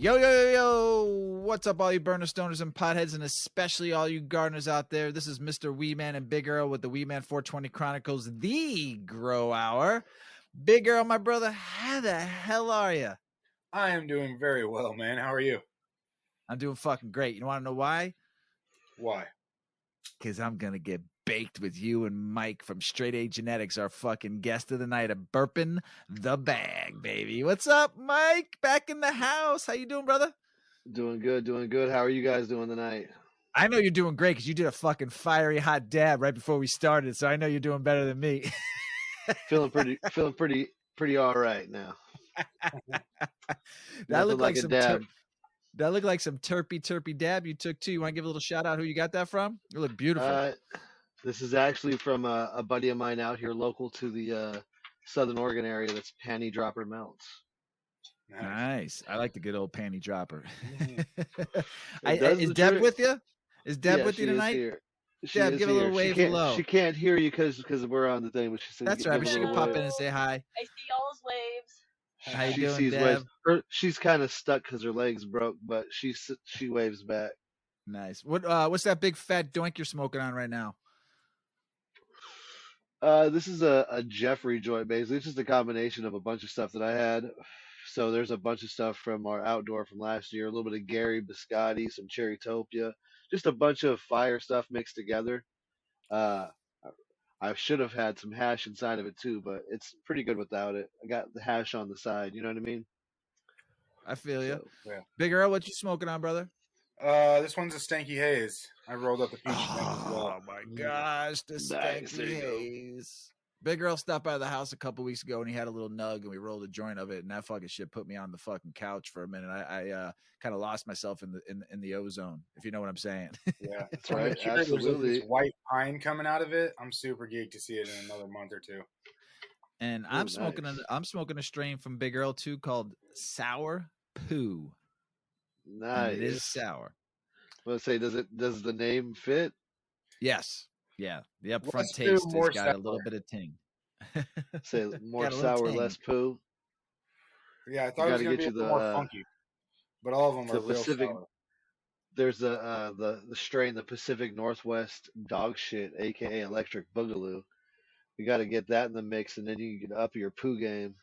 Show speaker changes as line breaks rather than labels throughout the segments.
Yo, yo, yo, yo! What's up, all you burner stoners and potheads, and especially all you gardeners out there? This is Mr. Weedman and Big Earl with the Weedman 420 Chronicles, the Grow Hour. Big Earl, my brother, how the hell are you?
I am doing very well, man. How are you?
I'm doing fucking great. You want to know why?
Why?
Because I'm going to get baked with you and Mike from Straight A Genetics, our fucking guest of the night of Burpin the Bag, baby. What's up, Mike? Back in the house. How you doing, brother?
Doing good, doing good. How are you guys doing tonight?
I know you're doing great because you did a fucking fiery hot dab right before we started, so I know you're doing better than me.
Feeling pretty all right now.
That looked like
a
some
dab.
that looked like some terpy dab you took too. You want to give a little shout out who you got that from? You look beautiful.
This is actually from a buddy of mine out here local to the Southern Oregon area. That's Panty Dropper Melts.
Nice. I like the good old panty dropper.
Is
Is Deb
trick.
with you? Is Deb with you
she is
tonight?
here.
Deb, give a little wave hello.
She can't hear you because we're on the thing, but she said
That's right, but she can pop
wave.
in and say hi.
I see y'all's waves.
How you
She
doing,
sees
Deb?
waves. She's kind of stuck because her legs broke, but she waves back.
Nice. What's that big fat doink you're smoking on right now?
This is a Jeffrey joint, basically. It's just a combination of a bunch of stuff that I had. So there's a bunch of stuff from our outdoor from last year, a little bit of Gary Biscotti, some Cherry Topia, just a bunch of fire stuff mixed together. I should have had some hash inside of it too, but it's pretty good without it. I got the hash on the side, you know what I mean?
I feel you.
So,
Yeah.
Big Earl, what you smoking on, brother?
This one's a Stanky Haze. I rolled up the peach as well.
Oh my gosh, the
Nice,
stanky
there you go.
haze. Big Earl stopped by the house a couple weeks ago and he had a little nug and we rolled a joint of it and that fucking shit put me on the fucking couch for a minute. I kind of lost myself in the ozone, if you know what I'm saying.
Yeah,
That's right.
There's
Absolutely.
this white pine coming out of it. I'm super geeked to see it in another month or two.
And
Oh,
I'm smoking
nice.
I'm smoking a strain from Big Earl too called Sour Poo.
Nice.
And it is sour.
Let's say, does the name fit?
Yes. Yeah. The upfront
Let's do
taste has
more
got a
sour.
little bit of ting.
Say more
Got a little
sour,
ting.
less poo.
Yeah, I thought it was
Gotta
gonna
get
be
you
a little more
the,
funky, but all of them are
the
real
Pacific.
sour.
There's the strain, the Pacific Northwest dog shit, aka Electric Boogaloo. You got to get that in the mix, and then you can up your poo game.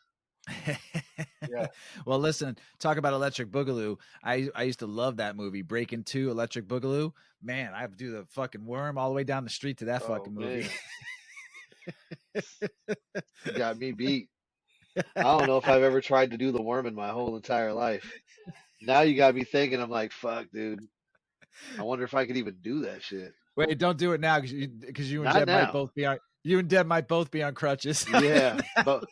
Yeah.
Well, listen, talk about Electric Boogaloo. I used to love that movie, Breaking 2, Electric Boogaloo. Man, I do the fucking worm all the way down the street to that fucking movie.
You got me beat. I don't know if I've ever tried to do the worm in my whole entire life. Now you got me thinking. I'm like, fuck, dude. I wonder if I could even do that shit.
Wait, don't do it now because you and
Not
Deb
now.
might both be on. You and Deb might both be on crutches.
Yeah, but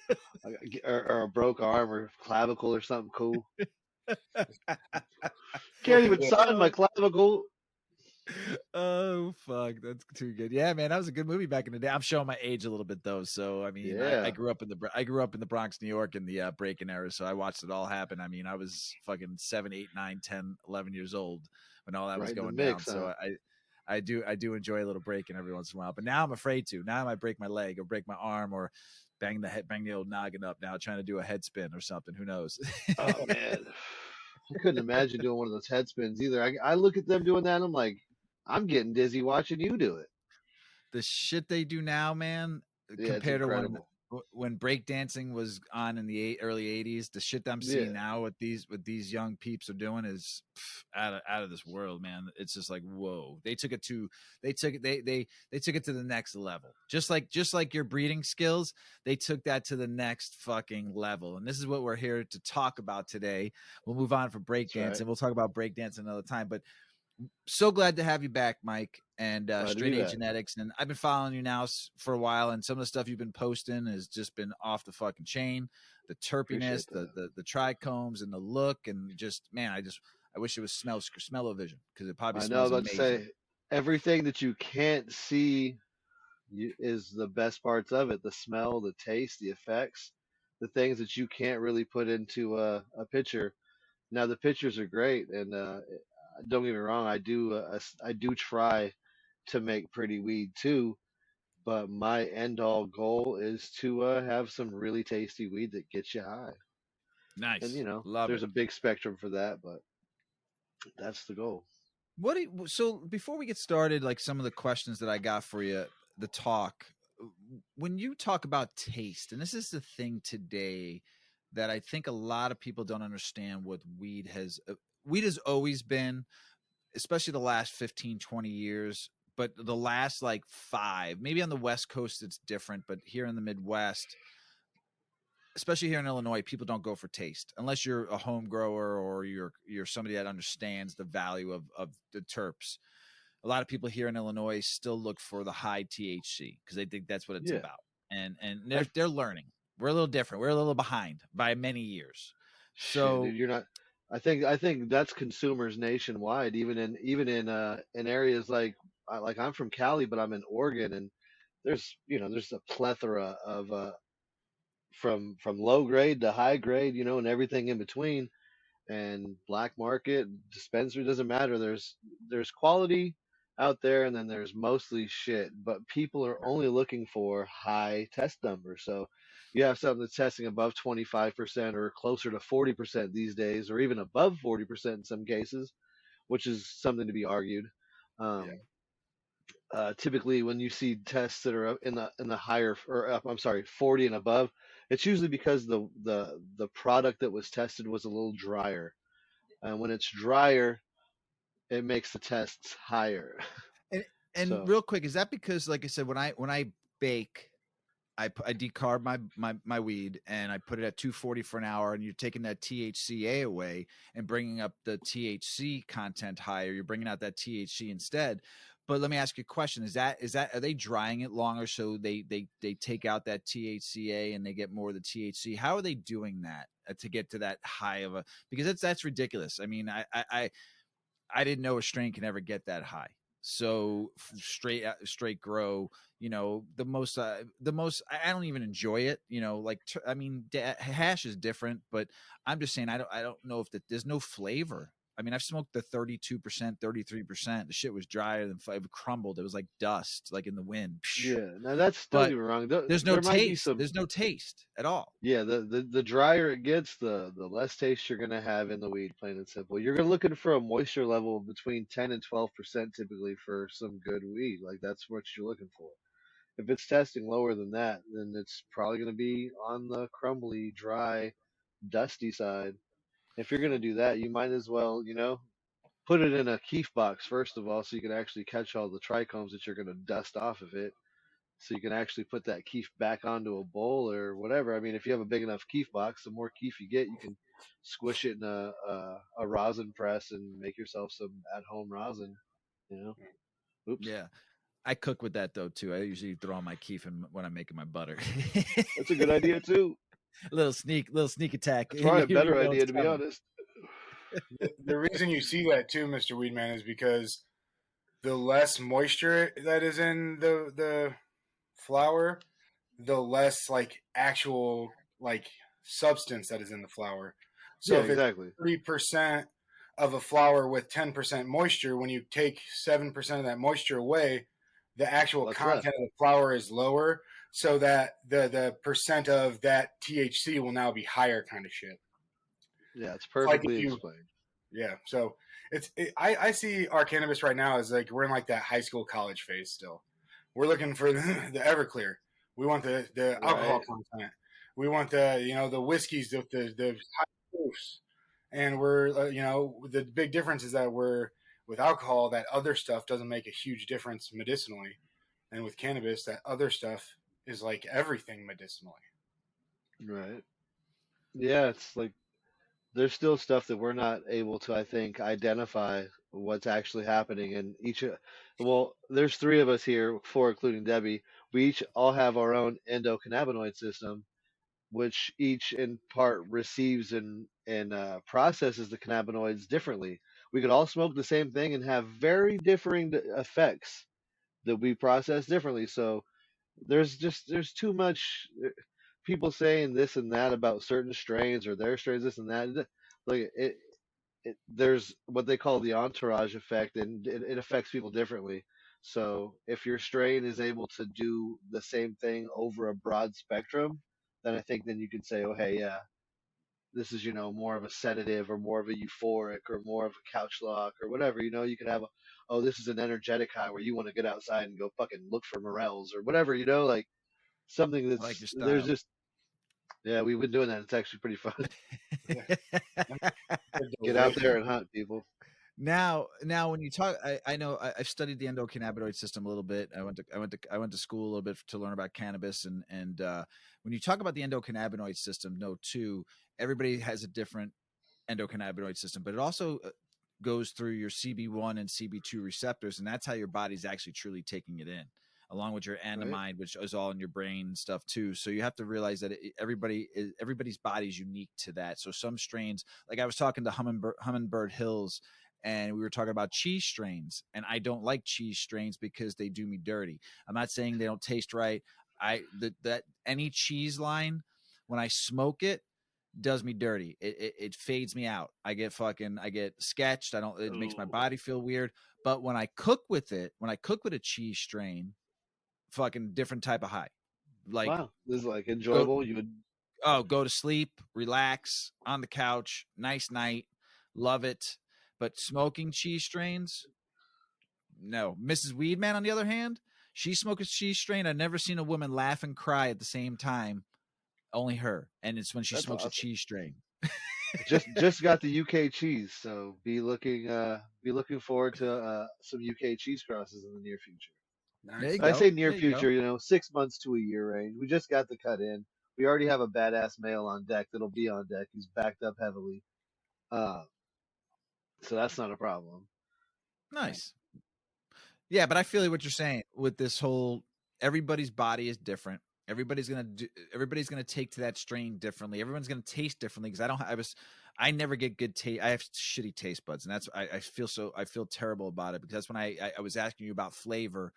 or a broke arm or clavicle or something cool. Can't even sign my clavicle.
Oh fuck, that's too good. Yeah, man, that was a good movie back in the day. I'm showing my age a little bit though, so I mean,
Yeah.
I grew up in the Bronx, New York, in the breaking era, so I watched it all happen. I mean, I was fucking 7, 8, 9, 10, 11 years old when all that was
Right in the
going
mix,
down. So I do enjoy a little breaking every once in a while, but now I'm afraid to. Now I might break my leg or break my arm or bang the old noggin up. Now trying to do a head spin or something. Who knows?
Oh man, I couldn't imagine doing one of those head spins either. I look at them doing that, and I'm like, I'm getting dizzy watching you do it.
The shit they do now, man,
Yeah,
compared
it's
to
incredible.
when breakdancing was on in the early 80s, the shit I'm seeing
Yeah.
now with these young peeps are doing is out of this world, man. It's just like, whoa. They took it to the next level. Just like your breeding skills, they took that to the next fucking level. And this is what we're here to talk about today. We'll move on for breakdancing.
That's right.
We'll talk about breakdancing another time, but so glad to have you back, Mike, and
Glad to
Straight
be
A
back.
Genetics. And I've been following you now for a while, and some of the stuff you've been posting has just been off the fucking chain. The terpiness,
Appreciate
the trichomes, and the look, and just man, I wish it was smell-o-vision because it probably
I know.
smells
Let's
amazing.
say everything that you can't see is the best parts of it: the smell, the taste, the effects, the things that you can't really put into a picture. Now the pictures are great, and don't get me wrong, I do try to make pretty weed too, but my end all goal is to have some really tasty weed that gets you high. And
Nice. Love
there's
it.
a big spectrum for that, but that's the goal.
So before we get started, like some of the questions that I got for you, the talk, when you talk about taste, and this is the thing today that I think a lot of people don't understand what weed has always been, especially the last 15, 20 years, but the last like 5, maybe on the West Coast it's different, but here in the Midwest, especially here in Illinois, people don't go for taste unless you're a home grower or you're somebody that understands the value of the terps. A lot of people here in Illinois still look for the high THC because they think that's what it's
Yeah.
about, and
I,
they're learning. We're a little different. We're a little behind by many years.
shit, dude,
So
you're not. I think that's consumers nationwide, even in areas like I'm from Cali, but I'm in Oregon, and there's a plethora of from low grade to high grade, and everything in between. And black market dispensary doesn't matter. There's quality out there, and then there's mostly shit. But people are only looking for high test numbers. So you have something that's testing above 25% or closer to 40% these days, or even above 40% in some cases, which is something to be argued.
Yeah.
Um, Typically, when you see tests that are in the higher, or I'm sorry, 40 and above, it's usually because the product that was tested was a little drier, and when it's drier, it makes the tests higher.
and
So
real quick, is that because, like I said, when I bake, I decarb my weed and I put it at 240 for an hour, and you're taking that THCA away and bringing up the THC content higher. You're bringing out that THC instead. But let me ask you a question: Is that are they drying it longer so they take out that THCA and they get more of the THC? How are they doing that to get to that high of a? Because that's ridiculous. I mean, I didn't know a strain can ever get that high. So straight grow, I don't even enjoy it. Hash is different, but I'm just saying I don't know if there's no flavor. I mean, I've smoked the 32%, 33%. The shit was drier than it crumbled. It was like dust, like in the wind.
yeah, now that's, don't
But
get me wrong.
there's no
There might be
taste.
some.
There's no taste at all.
Yeah, the drier it gets, the less taste you're gonna have in the weed, plain and simple. You're gonna looking for a moisture level between 10 and 12% typically for some good weed. Like that's what you're looking for. If it's testing lower than that, then it's probably gonna be on the crumbly, dry, dusty side. If you're gonna do that, you might as well, put it in a keef box first of all, so you can actually catch all the trichomes that you're gonna dust off of it, so you can actually put that keef back onto a bowl or whatever. I mean, if you have a big enough keef box, the more keef you get, you can squish it in a rosin press and make yourself some at-home rosin. You know, oops,
Yeah. I cook with that though too. I usually throw on my keef when I'm making my butter.
that's a good idea too.
little sneak attack.
That's probably a
You
better
know it's
idea, to be
coming.
honest.
The reason you see that too, Mr. Weedman, is because the less moisture that is in the flour, the less like actual like substance that is in the flour. So
Yeah,
if it's
exactly.
3% of a flour with 10% moisture, when you take 7% of that moisture away, the actual
What's
content
left?
of the flour is lower, so that the percent of that THC will now be higher, kind of shit.
Yeah, it's
It's like
perfectly
if you,
explained.
yeah. So I see our cannabis right now as like we're in like that high school college phase still. We're looking for the Everclear. We want the alcohol
Right.
content. We want the whiskeys with the high proofs. And we're the big difference is that we're with alcohol, that other stuff doesn't make a huge difference medicinally, and with cannabis that other stuff is like everything medicinally.
Right. Yeah, it's like there's still stuff that we're not able to, I think, identify what's actually happening. And well, there's three of us here, four including Debbie. We each all have our own endocannabinoid system, which each in part receives and processes the cannabinoids differently. We could all smoke the same thing and have very differing effects that we process differently. So there's too much people saying this and that about certain strains or their strains, this and that. Like there's what they call the entourage effect, and it affects people differently. So if your strain is able to do the same thing over a broad spectrum, then I think then you could say, oh hey, yeah, this is, more of a sedative or more of a euphoric or more of a couch lock or whatever. You could have oh, this is an energetic high where you want to get outside and go fucking look for morels or whatever, like something
I like
that's,
your
there's
style.
just, yeah, we've been doing that. It's actually pretty fun.
Yeah.
Get out there and hunt, people.
Now, when you talk, I know I've studied the endocannabinoid system a little bit. I went to school a little bit to learn about cannabis, and when you talk about the endocannabinoid system, no, too, everybody has a different endocannabinoid system, but it also goes through your CB1 and CB2 receptors, and that's how your body's actually truly taking it in, along with your anandamide, which is all in your brain and stuff too. So you have to realize that everybody's body is unique to that. So some strains, like I was talking to Hummingbird Hills, and we were talking about cheese strains, and I don't like cheese strains because they do me dirty. I'm not saying they don't taste right. That any cheese line, when I smoke it, does me dirty. It fades me out. I get sketched. It makes my body feel weird. But when I cook with a cheese strain, fucking different type of high. Like,
wow, this is like enjoyable.
Go to sleep, relax on the couch, nice night, love it. But smoking cheese strains, no. Mrs. Weedman, on the other hand, she smokes a cheese strain. I've never seen a woman laugh and cry at the same time. Only her, and it's when she
That's
smokes
awesome.
a cheese strain.
just got the UK cheese, so be looking forward to some UK cheese crosses in the near future.
There you
I
go.
say near
There you go.
future, 6 months to a year range. We just got the cut in. We already have a badass male on deck that'll be on deck. He's backed up heavily, so that's not a problem.
Nice. Yeah, but I feel like what you're saying with this whole everybody's body is different. Everybody's gonna take to that strain differently. Everyone's gonna taste differently because I never get good taste. I have shitty taste buds, and that's I feel terrible about it because that's when I was asking you about flavor.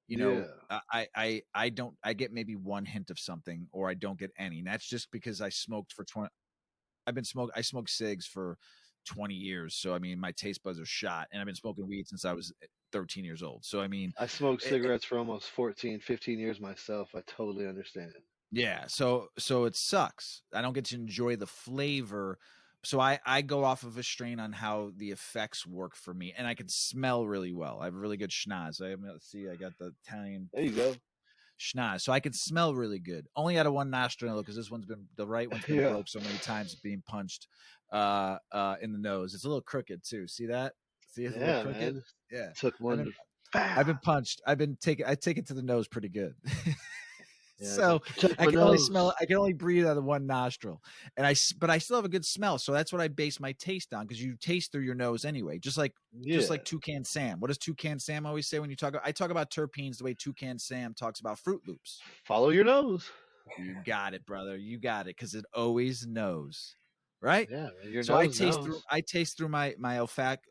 I get maybe one hint of something or I don't get any. And that's just because I smoked for 20. I smoked cigs for 20 years. So, I mean, my taste buds are shot, and I've been smoking weed since I was 13 years old. So, I mean,
I smoked cigarettes for almost 14, 15 years myself. I totally understand.
Yeah. So it sucks. I don't get to enjoy the flavor. So I go off of a strain on how the effects work for me, and I can smell really well. I have a really good schnoz. Let's see, I got the Italian.
There you go.
Schnoz, so I can smell really good. Only out of one nostril because the right one's been broke so many times, being punched in the nose. It's a little crooked too. See that? See, it's a little crooked.
Man.
Yeah,
Took one.
I've been punched. I take it to the nose pretty good.
Yeah,
So I can only smell. I can only breathe out of one nostril, but I still have a good smell. So that's what I base my taste on because you taste through your nose anyway. Just like Toucan Sam. What does Toucan Sam always say when you talk? I talk about terpenes the way Toucan Sam talks about Fruit Loops.
Follow your nose.
You got it, brother. You got it because it always knows, right?
Yeah, your
so
nose
I taste through my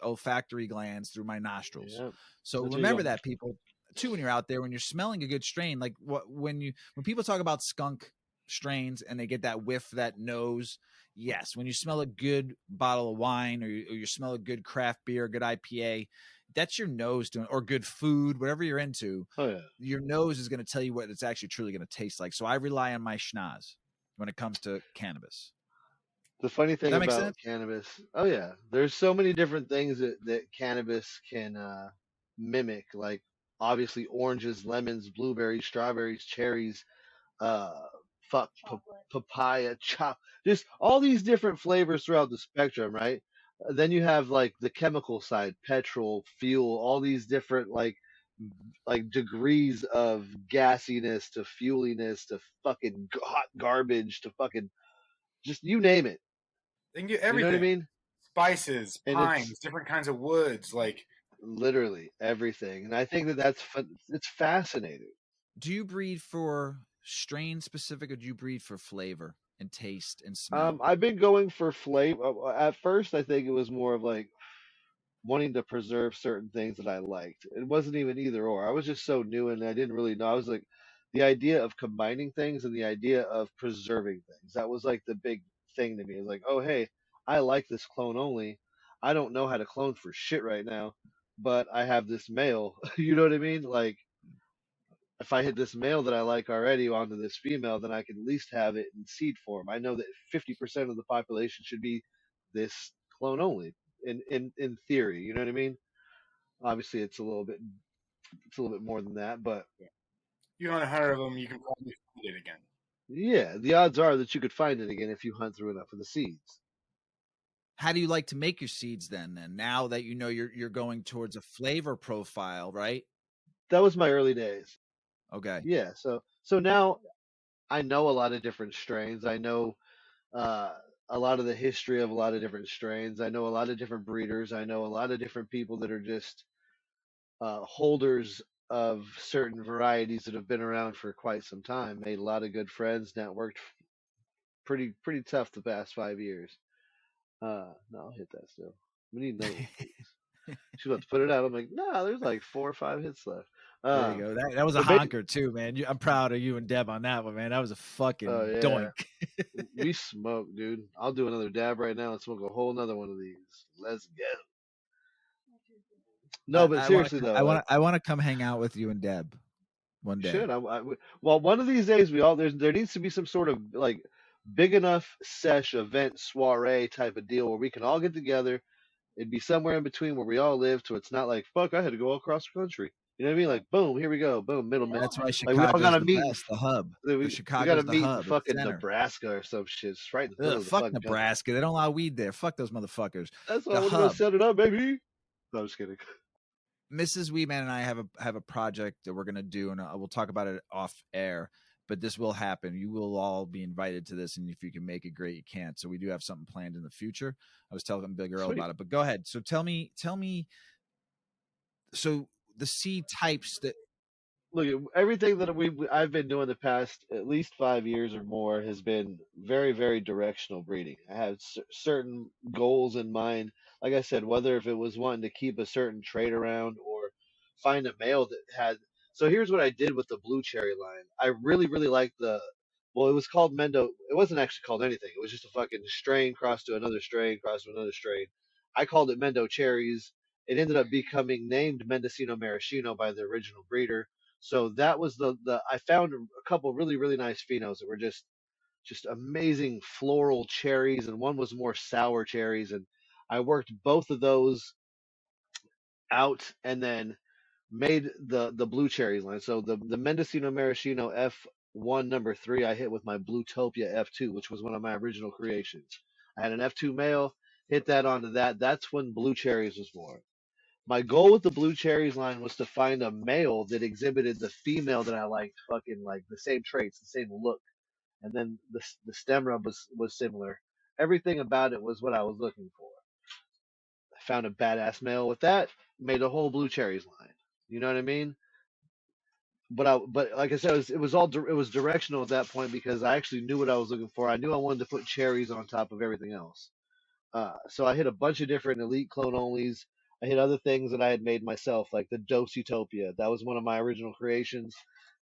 olfactory glands through my nostrils.
Yep.
So remember that, people. Too, when you're out there, when you're smelling a good strain, like when people talk about skunk strains and they get that whiff, that nose, yes, when you smell a good bottle of wine or you smell a good craft beer, good IPA, that's your nose doing, or good food, whatever you're into.
Oh yeah,
your nose is going to tell you what it's actually truly going to taste like. So I rely on my schnoz when it comes to cannabis.
The funny thing about cannabis, oh yeah, there's so many different things that cannabis can mimic, like obviously oranges, lemons, blueberries, strawberries, cherries, papaya, just all these different flavors throughout the spectrum, right? Then you have like the chemical side, petrol, fuel, all these different like degrees of gassiness to fueliness to fucking hot garbage to fucking just you name it.
They can get everything.
You know what I mean?
Spices, pines, different kinds of woods, like
literally everything. And I think it's fascinating.
Do you breed for strain specific, or do you breed for flavor and taste and smell?
I've been going for flavor. At first, I think it was more of like wanting to preserve certain things that I liked. It wasn't even either or. I was just so new and I didn't really know. I was like, the idea of combining things and the idea of preserving things. That was like the big thing to me. It's like, oh, hey, I like this clone only. I don't know how to clone for shit right now, but I have this male. You know what I mean? Like, if I hit this male that I like already onto this female, then I can at least have it in seed form. I know that 50% of the population should be this clone only in theory. You know what I mean? Obviously, it's a little bit more than that, but
You hunt 100 of them, you can probably find it again.
yeah, the odds are that you could find it again if you hunt through enough of the seeds.
How do you like to make your seeds then? Now that you know you're going towards a flavor profile, right?
That was my early days.
Okay.
Yeah, so now I know a lot of different strains. I know uh, a lot of the history of a lot of different strains. I know a lot of different breeders. I know a lot of different people that are just holders of certain varieties that have been around for quite some time. Made a lot of good friends. Networked pretty tough the past 5 years. No, I'll hit that still. We need another one, please. She's about to put it out. I'm like, nah, there's like 4 or 5 hits left.
There you go. That was a
but
honker too, man. I'm proud of you and Deb on that one, man. That was a fucking
oh yeah,
doink.
we smoke, dude. I'll do another dab right now and smoke a whole nother one of these. Let's go. No, but seriously though,
I want to come hang out with you and Deb one day.
should well, one of these days there needs to be some sort of like big enough sesh event soiree type of deal where we can all get together. It'd be somewhere in between where we all live, so it's not like fuck. I had to go all across the country. You know what I mean? Like boom, here we go, boom, middleman.
That's why
Like we
Chicago's
all gotta
the
meet.
best, the hub.
We
Chicago's
gotta
the
meet
hub.
in fucking Nebraska or some shit. It's right in the middle of the
fuck
fucking
Nebraska. They don't allow weed there. Fuck those motherfuckers.
That's why I want to go set it up, baby. No, I'm just kidding.
Mrs. Weedman and I have a project that we're gonna do, and we'll talk about it off air. But this will happen. You will all be invited to this, and if you can make it, great. You can't. So we do have something planned in the future. I was telling Big Earl about it, but go ahead. So tell me. So the seed types that
Look, everything that I've been doing the past at least 5 years or more has been very, very directional breeding. I have certain goals in mind. Like I said, whether if it was wanting to keep a certain trait around or find a male that had. So here's what I did with the blue cherry line. I really, really liked well, it was called Mendo. It wasn't actually called anything. It was just a fucking strain crossed to another strain, crossed to another strain. I called it Mendo cherries. It ended up becoming named Mendocino Maraschino by the original breeder. So that was the I found a couple really really nice phenos that were just amazing floral cherries, and one was more sour cherries, and I worked both of those out and then made the blue cherries line. So the Mendocino Maraschino F1 number 3 I hit with my Bluetopia F2, which was one of my original creations. I had an F2 male, hit that onto that. That's when blue cherries was born. My goal with the blue cherries line was to find a male that exhibited the female that I liked, fucking like the same traits, the same look, and then the stem rub was similar. Everything about it was what I was looking for. I found a badass male with that, made a whole blue cherries line. You know what I mean? But like I said, it was directional at that point because I actually knew what I was looking for. I knew I wanted to put cherries on top of everything else. So I hit a bunch of different elite clone onlys. I hit other things that I had made myself, like the Dose Utopia. That was one of my original creations.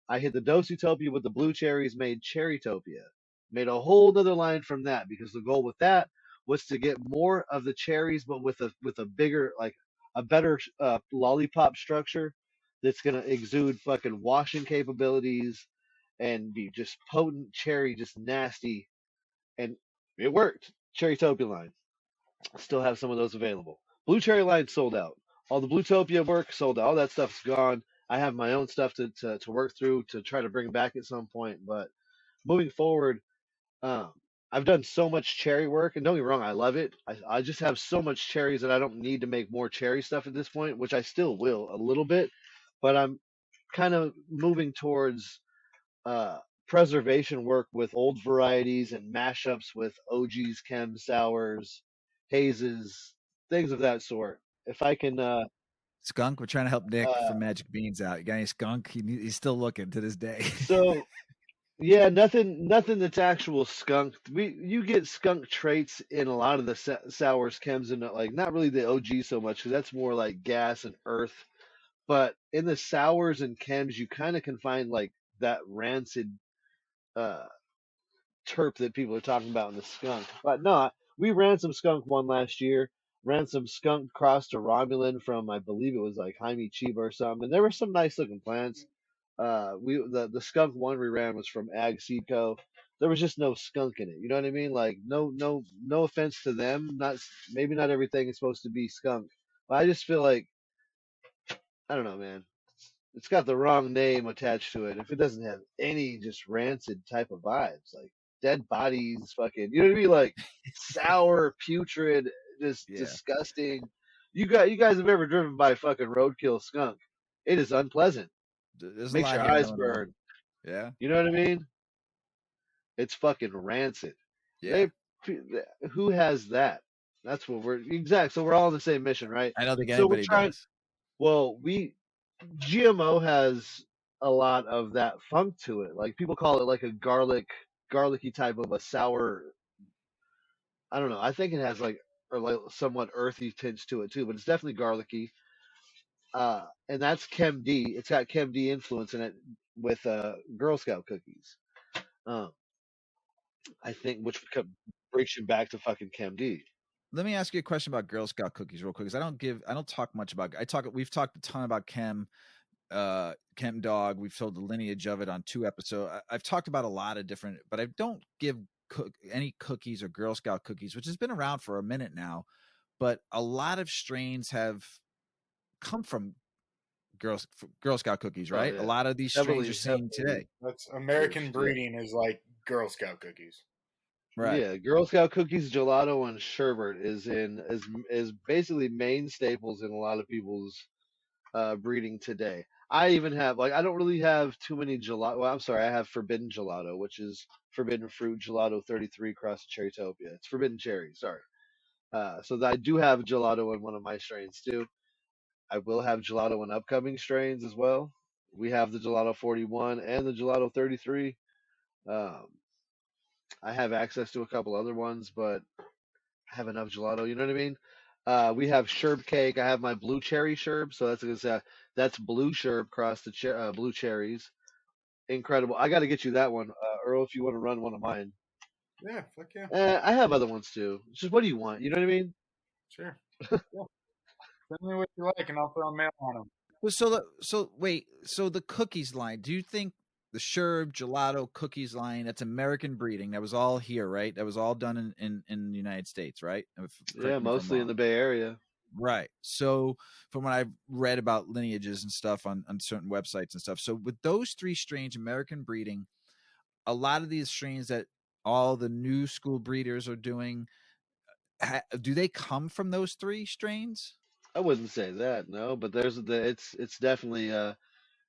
I hit the Dose Utopia with the blue cherries, made Cherrytopia. Made a whole other line from that because the goal with that was to get more of the cherries, but with a bigger, like a better lollipop structure that's gonna exude fucking washing capabilities and be just potent cherry, just nasty, and it worked. Cherrytopia line. Still have some of those available. Blue Cherry line sold out. All the Bluetopia work sold out. All that stuff's gone. I have my own stuff to work through to try to bring back at some point. But moving forward, um, I've done so much cherry work, and don't get me wrong, I love it. I just have so much cherries that I don't need to make more cherry stuff at this point, which I still will a little bit. But I'm kind of moving towards uh, preservation work with old varieties and mashups with OGs, chem sours, hazes, things of that sort. If I can,
skunk, we're trying to help Nick from Magic Beans out. You got any skunk? He's still looking to this day.
So yeah, nothing that's actual skunk. You get skunk traits in a lot of the sours, chems, and like not really the OG so much because that's more like gas and earth. But in the sours and chems, you kind of can find like that rancid uh terp that people are talking about in the skunk. But no, we ran some skunk one last year. Ran some skunk cross to Romulan from I believe it was like Jaime Chiba or something. And there were some nice looking plants. The skunk one we ran was from Ag Seedco. There was just no skunk in it. You know what I mean? Like no offense to them. Maybe not everything is supposed to be skunk, but I just feel like I don't know, man. It's got the wrong name attached to it. If it doesn't have any just rancid type of vibes, like dead bodies, fucking, you know what I mean? Like sour, putrid, just
Yeah.
disgusting. You guys have ever driven by fucking roadkill skunk? It is unpleasant.
There's a
Makes
lot
your
here in
eyes
Illinois.
burn.
Yeah.
You know what I mean? It's fucking rancid.
Yeah.
They, who has that? That's what we're exact. So we're all on the same mission, right?
I don't think
So we're
anybody
trying.
does.
Well, GMO has a lot of that funk to it. Like people call it like a garlicky type of a sour. I don't know. I think it has like or like somewhat earthy tinge to it too, but it's definitely garlicky. And that's Chem D. It's got Chem D influence in it with Girl Scout cookies. Um, I think which brings you back to fucking Chem D.
Let me ask you a question about Girl Scout cookies real quick, because I don't talk much about. We've talked a ton about Chem Dog. We've told the lineage of it on 2 episodes. I've talked about a lot of different, but I don't give any cookies or Girl Scout cookies, which has been around for a minute now. But a lot of strains have come from Girl Scout cookies,
Oh
right?
yeah,
A lot of these strains
heavily,
you're seeing today,
That's American
yeah.
breeding is like Girl Scout cookies.
right?
Yeah, Girl Scout cookies, gelato, and sherbet is basically main staples in a lot of people's breeding today. I even have like I don't really have too many gelato. Well, I'm sorry, I have forbidden gelato, which is forbidden fruit gelato 33 cross Cherrytopia. It's forbidden cherry. Sorry. So I do have gelato in one of my strains too. I will have gelato in upcoming strains as well. We have the gelato 41 and the gelato 33. Um, I have access to a couple other ones, but I have enough gelato. You know what I mean? We have sherb cake. I have my blue cherry sherb, so that's blue sherb cross the blue cherries. Incredible. I got to get you that one, Earl, if you want to run one of mine.
Yeah, fuck yeah,
I have other ones too. It's just what do you want? You know what I mean?
sure. Yeah. Send me what you like, and I'll throw a mail on them.
Well, so the cookies line. Do you think the Sherb Gelato cookies line, that's American breeding, that was all here, right? That was all done in the United States, right?
Yeah,
Correct me if I'm
mostly in
wrong.
the Bay Area.
Right. So from what I've read about lineages and stuff on certain websites and stuff. So with those 3 strains, American breeding, a lot of these strains that all the new school breeders are doing, do they come from those 3 strains?
I wouldn't say that, no, but it's definitely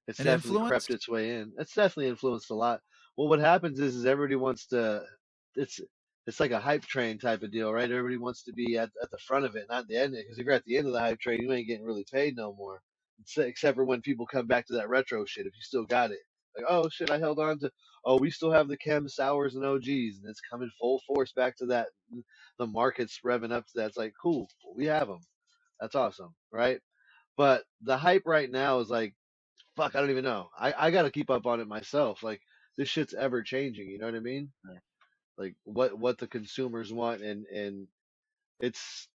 it's
An
definitely crept
influence?
its way in. It's definitely influenced a lot. Well, what happens is everybody wants to. It's it's like a hype train type of deal, right? Everybody wants to be at the front of it, not the end. Because if you're at the end of the hype train, you ain't getting really paid no more. Except for when people come back to that retro shit. If you still got it, like oh shit, I held on to. Oh, we still have the chem sours and OGs, and it's coming full force back to that. The market's revving up to that. It's like cool, we have them. That's awesome, right? But the hype right now is like fuck, I don't even know. I got to keep up on it myself. Like this shit's ever changing. You know what I mean? Like what the consumers want, and it's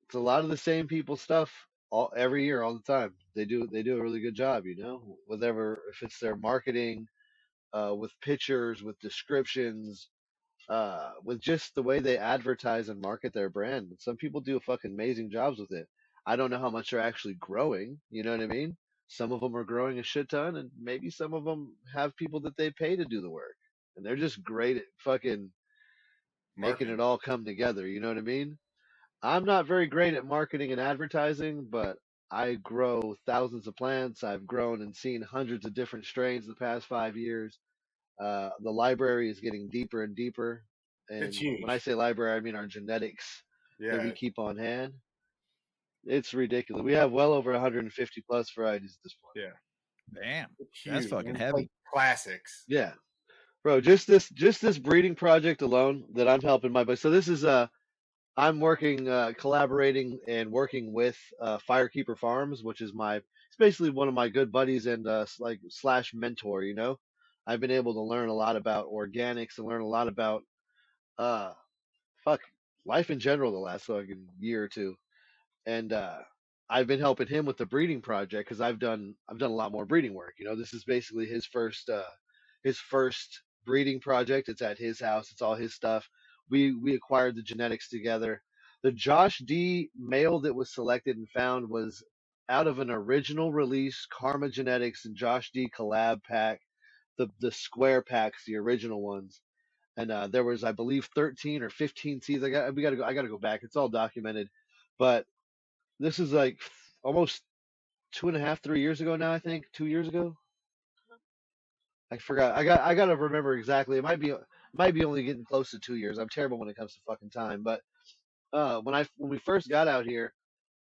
it's a lot of the same people stuff all every year, all the time. They do a really good job. You know, whatever if it's their marketing, with pictures, with descriptions, with just the way they advertise and market their brand. Some people do fucking amazing jobs with it. I don't know how much they're actually growing. You know what I mean? Some of them are growing a shit ton, and maybe some of them have people that they pay to do the work, and they're just great at fucking making
Marketing.
it all come together. You know what I mean? I'm not very great at marketing and advertising, but I grow thousands of plants. I've grown and seen hundreds of different strains the past 5 years. The library is getting deeper and deeper.
It's
And when I
huge.
say library, I mean our genetics that
Yeah,
we keep on hand. It's ridiculous. We have well over 150 plus varieties at this point.
yeah,
Damn.
it's
That's
huge.
fucking
And it's
heavy.
like classics.
Yeah, bro. Just this breeding project alone that I'm helping my buddy. So this is I'm working collaborating and working with Firekeeper Farms, which is my it's basically one of my good buddies and like slash mentor. You know, I've been able to learn a lot about organics and learn a lot about uh fuck life in general the last fucking year or two. And I've been helping him with the breeding project because I've done a lot more breeding work. This is basically his first breeding project. It's at his house. It's all his stuff. We acquired the genetics together. The Josh D male that was selected and found was out of an original release Karma Genetics and Josh D collab pack, the square packs, the original ones. And there was, I believe, 13 or 15 seeds. I gotta go back. It's all documented, but this is like almost 2.5, 3 years ago now. I think 2 years ago. I forgot. I gotta remember exactly. It might be only getting close to 2 years. I'm terrible when it comes to fucking time. But when we first got out here,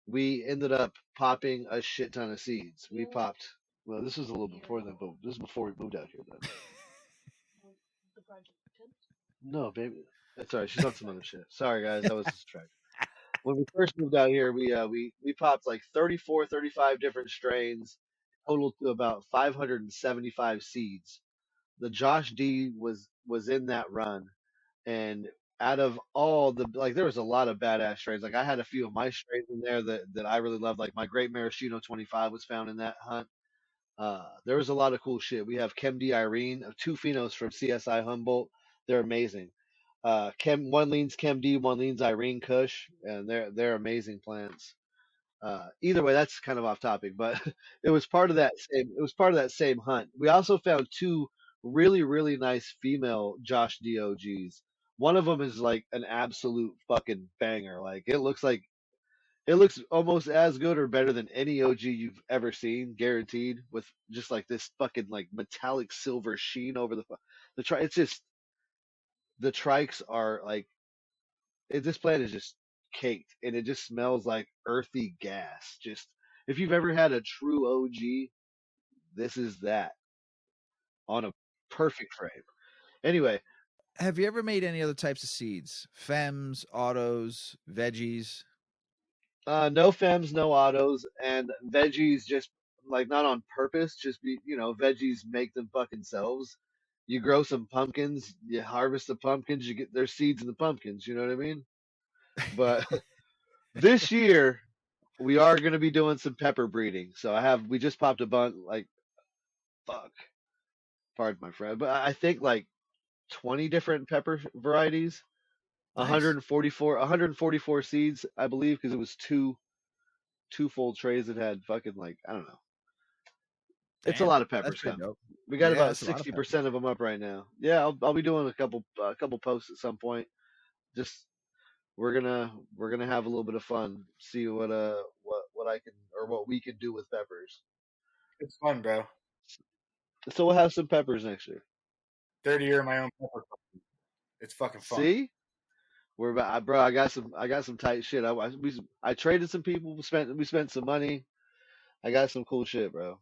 we ended up popping a shit ton of seeds. We popped. Well, this was a little before then, but this is before we moved out here. Then. No, baby. That's all right. She's on some other shit. Sorry, guys. That was distracting. When we first moved out here, we popped like 34, 35 different strains, total to about 575 seeds. The Josh D was in that run, and out of all the there was a lot of badass strains. Like I had a few of my strains in there that I really loved. Like my Great Maraschino 25 was found in that hunt. There was a lot of cool shit. We have Chem D Irene, two phenos from CSI Humboldt. They're amazing. One leans Chem D, one leans Irene Kush, and they're amazing plants. Either way, that's kind of off topic, but it was part of that same hunt. We also found two really really nice female Josh DOGs. One of them is like an absolute fucking banger. It looks almost as good or better than any OG you've ever seen, guaranteed. With just like this fucking like metallic silver sheen over the tri. It's just the trikes are like this plant is just caked, and it just smells like earthy gas. Just if you've ever had a true OG, this is that on a perfect frame. Anyway,
Have you ever made any other types of seeds? Fems, autos, veggies?
no fems, no autos, and veggies just like not on purpose. Just veggies make them fucking selves. You grow some pumpkins, you harvest the pumpkins, you get their seeds in the pumpkins. You know what I mean? But this year we are going to be doing some pepper breeding. So we just popped a bunch, like, fuck, pardon my friend, but I think like 20 different pepper varieties,
Nice.
144 seeds, I believe, because it was two full trays that had fucking like, I don't know. It's a
Damn,
lot of
that's
peppers
pretty
coming.
dope.
We got
Yeah,
about
that's a lot of
60% of them up right now. Yeah, I'll be doing a couple posts at some point. Just we're gonna have a little bit of fun. See what I can or what we can do with peppers.
It's fun, bro.
So we'll have some peppers next year.
30 year of my own pepper. It's fucking fun.
See, we're about, bro. I got some tight shit. I traded some people. We spent some money. I got some cool shit, bro.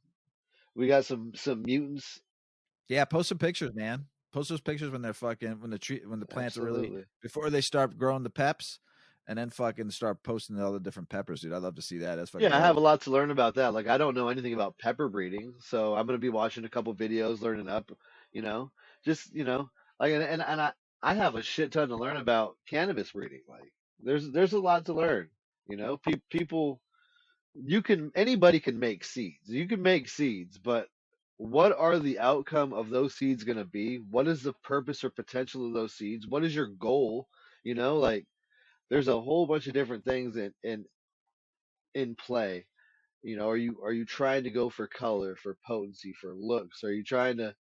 We got some mutants.
Yeah, post some pictures, man. Post those pictures when they're fucking when the plants are really
Absolutely.
before they start growing the peps, and then fucking start posting all the different peppers, dude. I'd love to see that. That's fucking
Yeah, I have a
dope.
lot to learn about that. Like I don't know anything about pepper breeding, so I'm gonna be watching a couple videos, learning up. You know, just like and I have a shit ton to learn about cannabis breeding. Like there's a lot to learn. People anybody can make seeds. You can make seeds, but what are the outcome of those seeds going to be? What is the purpose or potential of those seeds? What is your goal? Like there's a whole bunch of different things in play. Are you trying to go for color, for potency, for looks? Are you trying to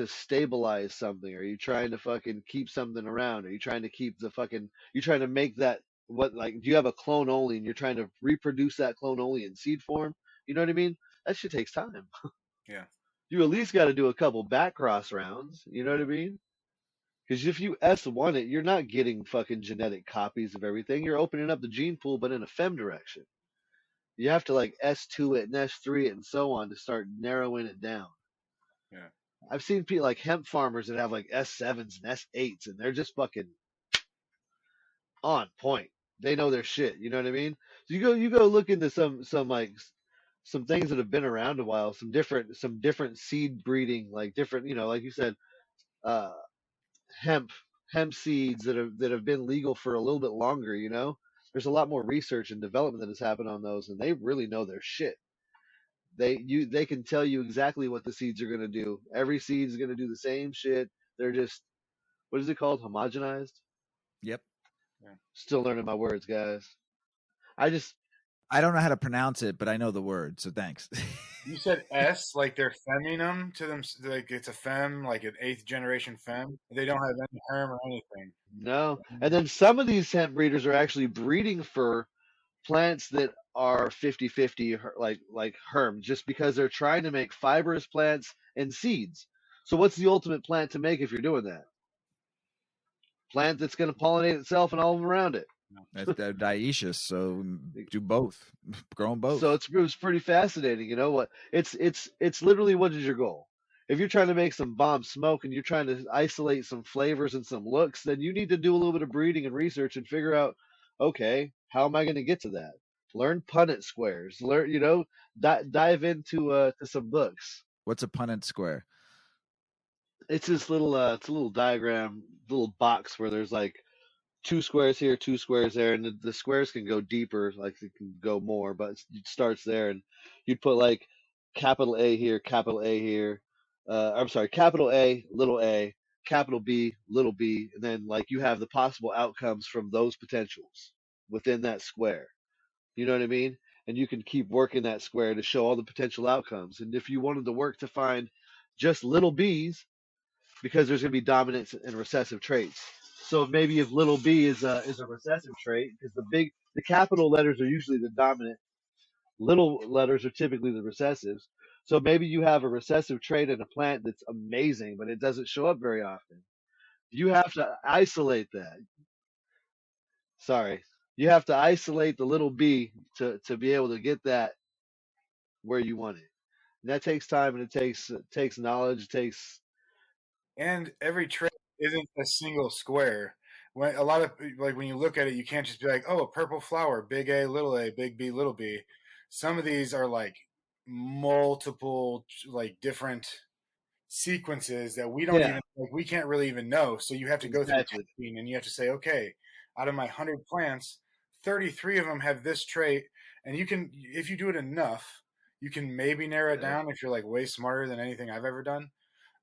stabilize something? Are you trying to fucking keep something around? Are you trying to keep you trying to make that do you have a clone only and you're trying to reproduce that clone only in seed form? You know what I mean? That shit takes time.
Yeah.
You at least got to do a couple back cross rounds. You know what I mean? Because if you S1 it, you're not getting fucking genetic copies of everything. You're opening up the gene pool, but in a fem direction. You have to like S2 it and S3 it and so on to start narrowing it down.
Yeah.
I've seen people like hemp farmers that have like S7s and S8s, and they're just fucking on point. They know their shit. You know what I mean? So you go look into some things that have been around a while, some different seed breeding, like different, like you said, uh, hemp hemp seeds that have been legal for a little bit longer. there's a lot more research and development that has happened on those, and they really know their shit. They can tell you exactly what the seeds are going to do. Every seed is going to do the same shit. They're just, what is it called? Homogenized?
Yep.
Still learning my words, guys. I
don't know how to pronounce it, but I know the word, so thanks.
You said S, like they're femming them to them, like it's a fem, like an 8th generation fem. They don't have any herm or anything.
no. And then some of these hemp breeders are actually breeding for plants that are 50-50, like herm, just because they're trying to make fibrous plants and seeds. So what's the ultimate plant to make if you're doing that? Plant that's going to pollinate itself and all of them around it.
That's dioecious, so do both. Grow them both.
So it's pretty fascinating. You know what? It's literally, what is your goal? If you're trying to make some bomb smoke and you're trying to isolate some flavors and some looks, then you need to do a little bit of breeding and research and figure out, okay, how am I going to get to that? Learn Punnett squares. Learn, dive into to some books.
What's a Punnett square?
It's this little it's a little diagram, little box where there's like 2 squares here, 2 squares there, and the squares can go deeper, like it can go more, but it starts there, and you'd put like capital A here, capital A here. I'm sorry, capital A, capital B, little b, and then like you have the possible outcomes from those potentials within that square. You know what I mean? And you can keep working that square to show all the potential outcomes. And if you wanted to work to find just little b's, because there's going to be dominant and recessive traits. So maybe if little b is a recessive trait, because the capital letters are usually the dominant, little letters are typically the recessives. So maybe you have a recessive trait in a plant that's amazing, but it doesn't show up very often. You have to isolate that. Sorry, you have to isolate the little b to be able to get that where you want it. And that takes time, and it takes knowledge. It takes
And every trait isn't a single square. When a lot of, like, when you look at it, you can't just be like, oh, a purple flower, big A, big B, little b. Some of these are like multiple, like, different sequences that we don't
Yeah.
even, like, we can't really even know. So you have to go through
Exactly.
testing, and you have to say, okay, out of my 100 plants, 33 of them have this trait, and you can, if you do it enough, you can maybe narrow it
Yeah.
down if you're like way smarter than anything I've ever done.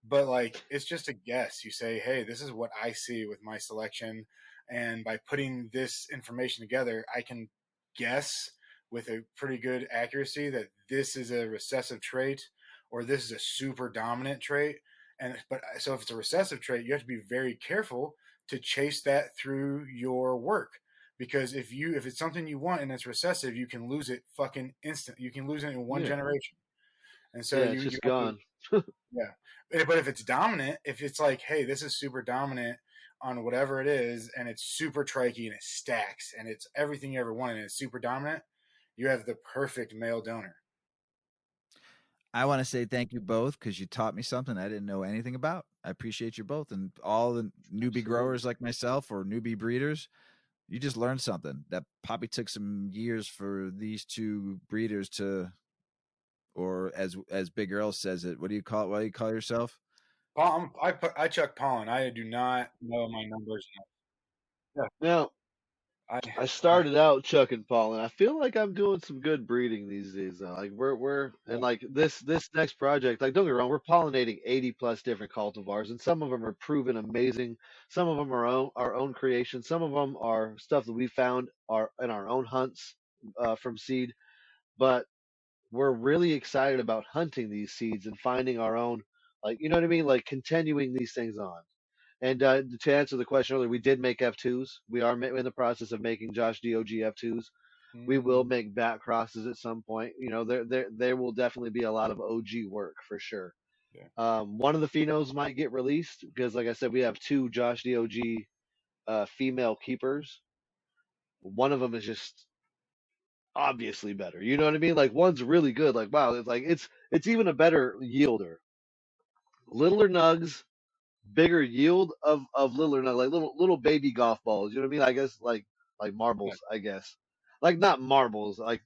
But like, it's just a guess. You say, hey, this is what I see with my selection, and by putting this information together, I can guess with a pretty good accuracy that this is a recessive trait or this is a super dominant trait. And but so if it's a recessive trait, you have to be very careful to chase that through your work, because if it's something you want and it's recessive, you can lose it fucking instant. You can lose it in one generation. And so
it's
you
just
have
gone.
yeah. But if it's dominant, if it's like, hey, this is super dominant on whatever it is, and it's super tricky and it stacks and it's everything you ever wanted and it's super dominant, you have the perfect male donor.
I want to say thank you both because you taught me something I didn't know anything about. I appreciate you both, and all the newbie growers like myself or newbie breeders. You just learned something that probably took some years for these 2 breeders to, or as Big Earl says it, what do you call it? What do you call yourself?
I chuck pollen. I do not know my numbers. Yeah.
Now, I started out chucking pollen. I feel like I'm doing some good breeding these days. Though. Like we're and like this next project. Like don't get me wrong, we're pollinating 80 plus different cultivars, and some of them are proven amazing. Some of them are our own creation. Some of them are stuff that we found are in our own hunts from seed. But we're really excited about hunting these seeds and finding our own. Like you know what I mean? Like continuing these things on. And to answer the question earlier, we did make F2s. We are in the process of making Josh DOG F2s. We will make back crosses at some point. You know, there will definitely be a lot of OG work for sure.
Yeah.
One of the phenos might get released because, like I said, we have 2 Josh DOG female keepers. One of them is just obviously better. You know what I mean? Like one's really good. Like wow, it's even a better yielder. Littler nugs, bigger yield of littler nugs, like little baby golf balls. You know what I mean? I guess like marbles. I guess like not marbles, like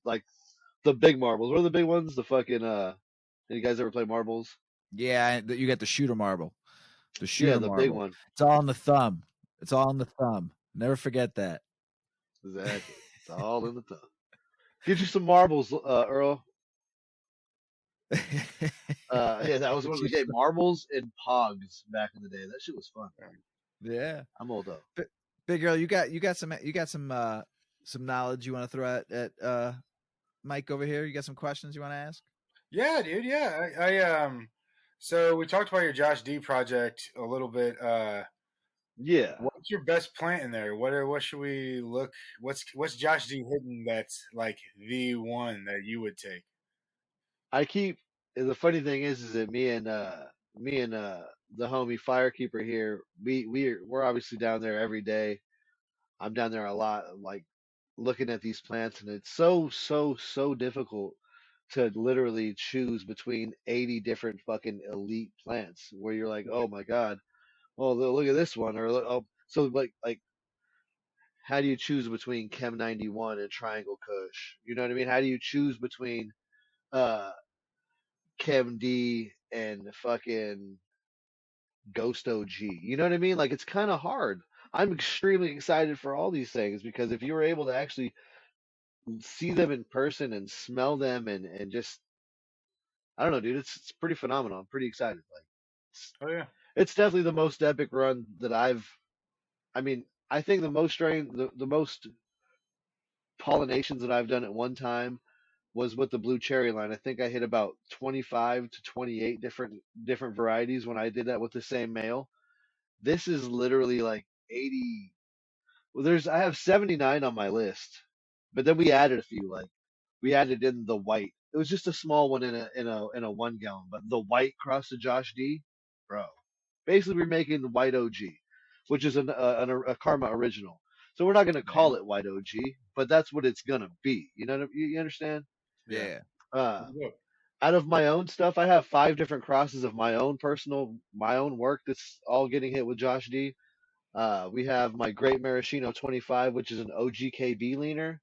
the big marbles. What are the big ones? The fucking you guys ever play marbles?
Yeah, you got the shooter marble. The shooter
Yeah, the
marble.
big one.
It's all in the thumb. It's all in the thumb. Never forget that.
Exactly. It's all in the tongue. Get you some marbles, Earl. Yeah, that was one of the game. Marbles and Pogs back in the day. That shit was fun.
Yeah.
I'm old though.
Big Girl, you got some knowledge you want to throw at Mike over here? You got some questions you want to ask?
Yeah, dude. Yeah, I So we talked about your Josh D project a little bit.
Yeah.
What's your best plant in there? What should we look? What's Josh D hidden that's like the one that you would take?
I keep the funny thing is that me and the homie Firekeeper here, we're obviously down there every day. I'm down there a lot, like looking at these plants, and it's so difficult to literally choose between 80 different fucking elite plants where you're like, oh my god, well look at this one, or oh, so like how do you choose between Chem 91 and Triangle Kush? You know what I mean? How do you choose between uh Chem D and fucking Ghost OG? You know what I mean? Like it's kind of hard. I'm extremely excited for all these things because if you were able to actually see them in person and smell them and just I don't know, dude, it's pretty phenomenal. I'm pretty excited. Like
Oh yeah,
it's definitely the most epic run that I mean, I think the most the most pollinations that I've done at one time was with the blue cherry line. I think I hit about 25 to 28 different varieties when I did that with the same male. This is literally like 80. Well, I have 79 on my list, but then we added a few. Like we added in the white. It was just a small one in a 1 gallon, but the white cross to Josh D, bro. Basically, we're making the white OG, which is a Karma original. So we're not gonna call
man.
it white OG, but that's what it's gonna be. You know, you understand?
Yeah.
Uh, Out of my own stuff, I have 5 different crosses of my own work that's all getting hit with Josh D. We have my Great Maraschino 25, which is an OGKB leaner.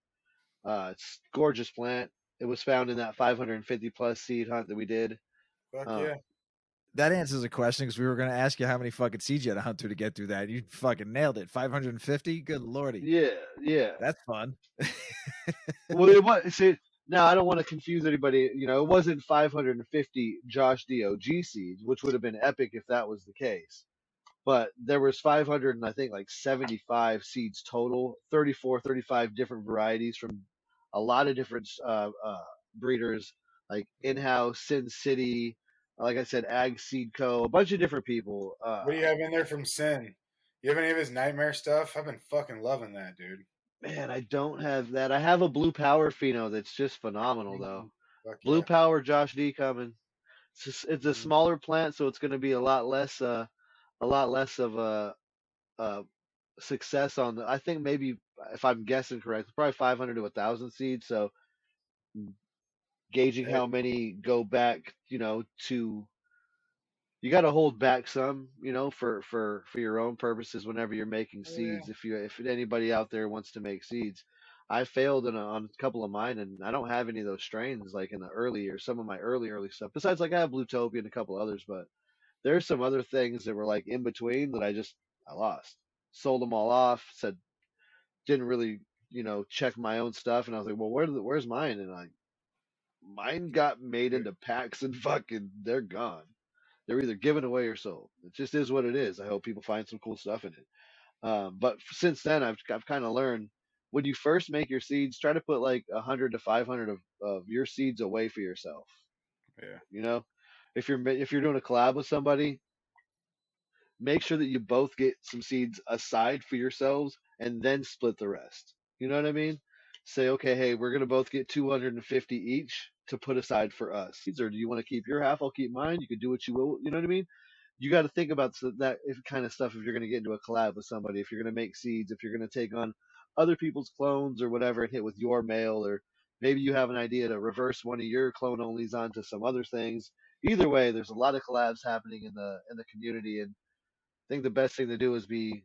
It's gorgeous plant. It was found in that 550 plus seed hunt that we did.
Fuck yeah.
That answers a question because we were going to ask you how many fucking seeds you had to hunt through to get through that. You fucking nailed it. 550? Good lordy.
Yeah.
That's fun.
Well, it was. See, now I don't want to confuse anybody. You know, it wasn't 550 Josh DOG seeds, which would have been epic if that was the case. But there was 500 and I think like 75 seeds total, 34, 35 different varieties from a lot of different breeders, like in-house, Sin City, like I said, Ag Seed Co., a bunch of different people.
What do you have in there from Sin? You have any of his nightmare stuff? I've been fucking loving that, dude.
Man, I don't have that. I have a Blue Power Pheno that's just phenomenal though.
Fuck
Blue
yeah.
Power Josh D coming. It's a smaller plant, so it's going to be a lot less of a success on I think maybe if I'm guessing correct, probably 500 to 1,000 seeds. So gauging
Hey,
how many go back, to you got to hold back some, for your own purposes whenever you're making
oh, yeah.
seeds. If anybody out there wants to make seeds, I failed on a couple of mine, and I don't have any of those strains like in the early years. Some of my early stuff. Besides, like I have Bluetopia and a couple others, but there's some other things that were like in between that I lost. Sold them all off. Said didn't really, check my own stuff, and I was like, well, where's mine? And mine got made into packs and fucking they're gone. They're either given away or sold. It just is what it is. I hope people find some cool stuff in it. But since then, I've kind of learned when you first make your seeds, try to put like 100 to 500 of your seeds away for yourself.
Yeah.
You know, if you're doing a collab with somebody, make sure that you both get some seeds aside for yourselves and then split the rest. You know what I mean? Say, okay, hey, we're gonna both get 250 each to put aside for us. Or do you want to keep your half? I'll keep mine. You can do what you will. You know what I mean? You got to think about that kind of stuff if you're going to get into a collab with somebody. If you're going to make seeds, if you're going to take on other people's clones or whatever and hit with your mail, or maybe you have an idea to reverse one of your clone onlys onto some other things. Either way, there's a lot of collabs happening in the community, and I think the best thing to do is be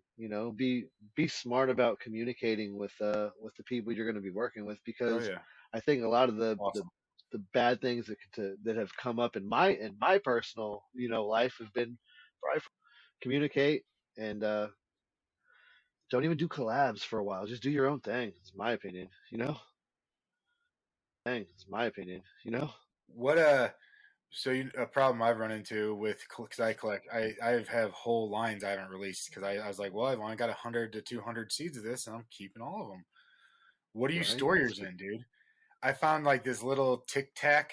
smart about communicating with the people you're going to be working with,
Oh
because
yeah.
I think a lot of
Awesome.
the bad things that have come up in my personal life have been probably communicate and Don't even do collabs for a while. Just do your own thing. It's my opinion. You know. It's my opinion. You know.
What so a problem I've run into with because I collect, I have whole lines I haven't released because I was like, well, I've only got 100 to 200 seeds of this, and I'm keeping all of them. What do you
Right.
store yours in, dude? I found like this little Tic Tac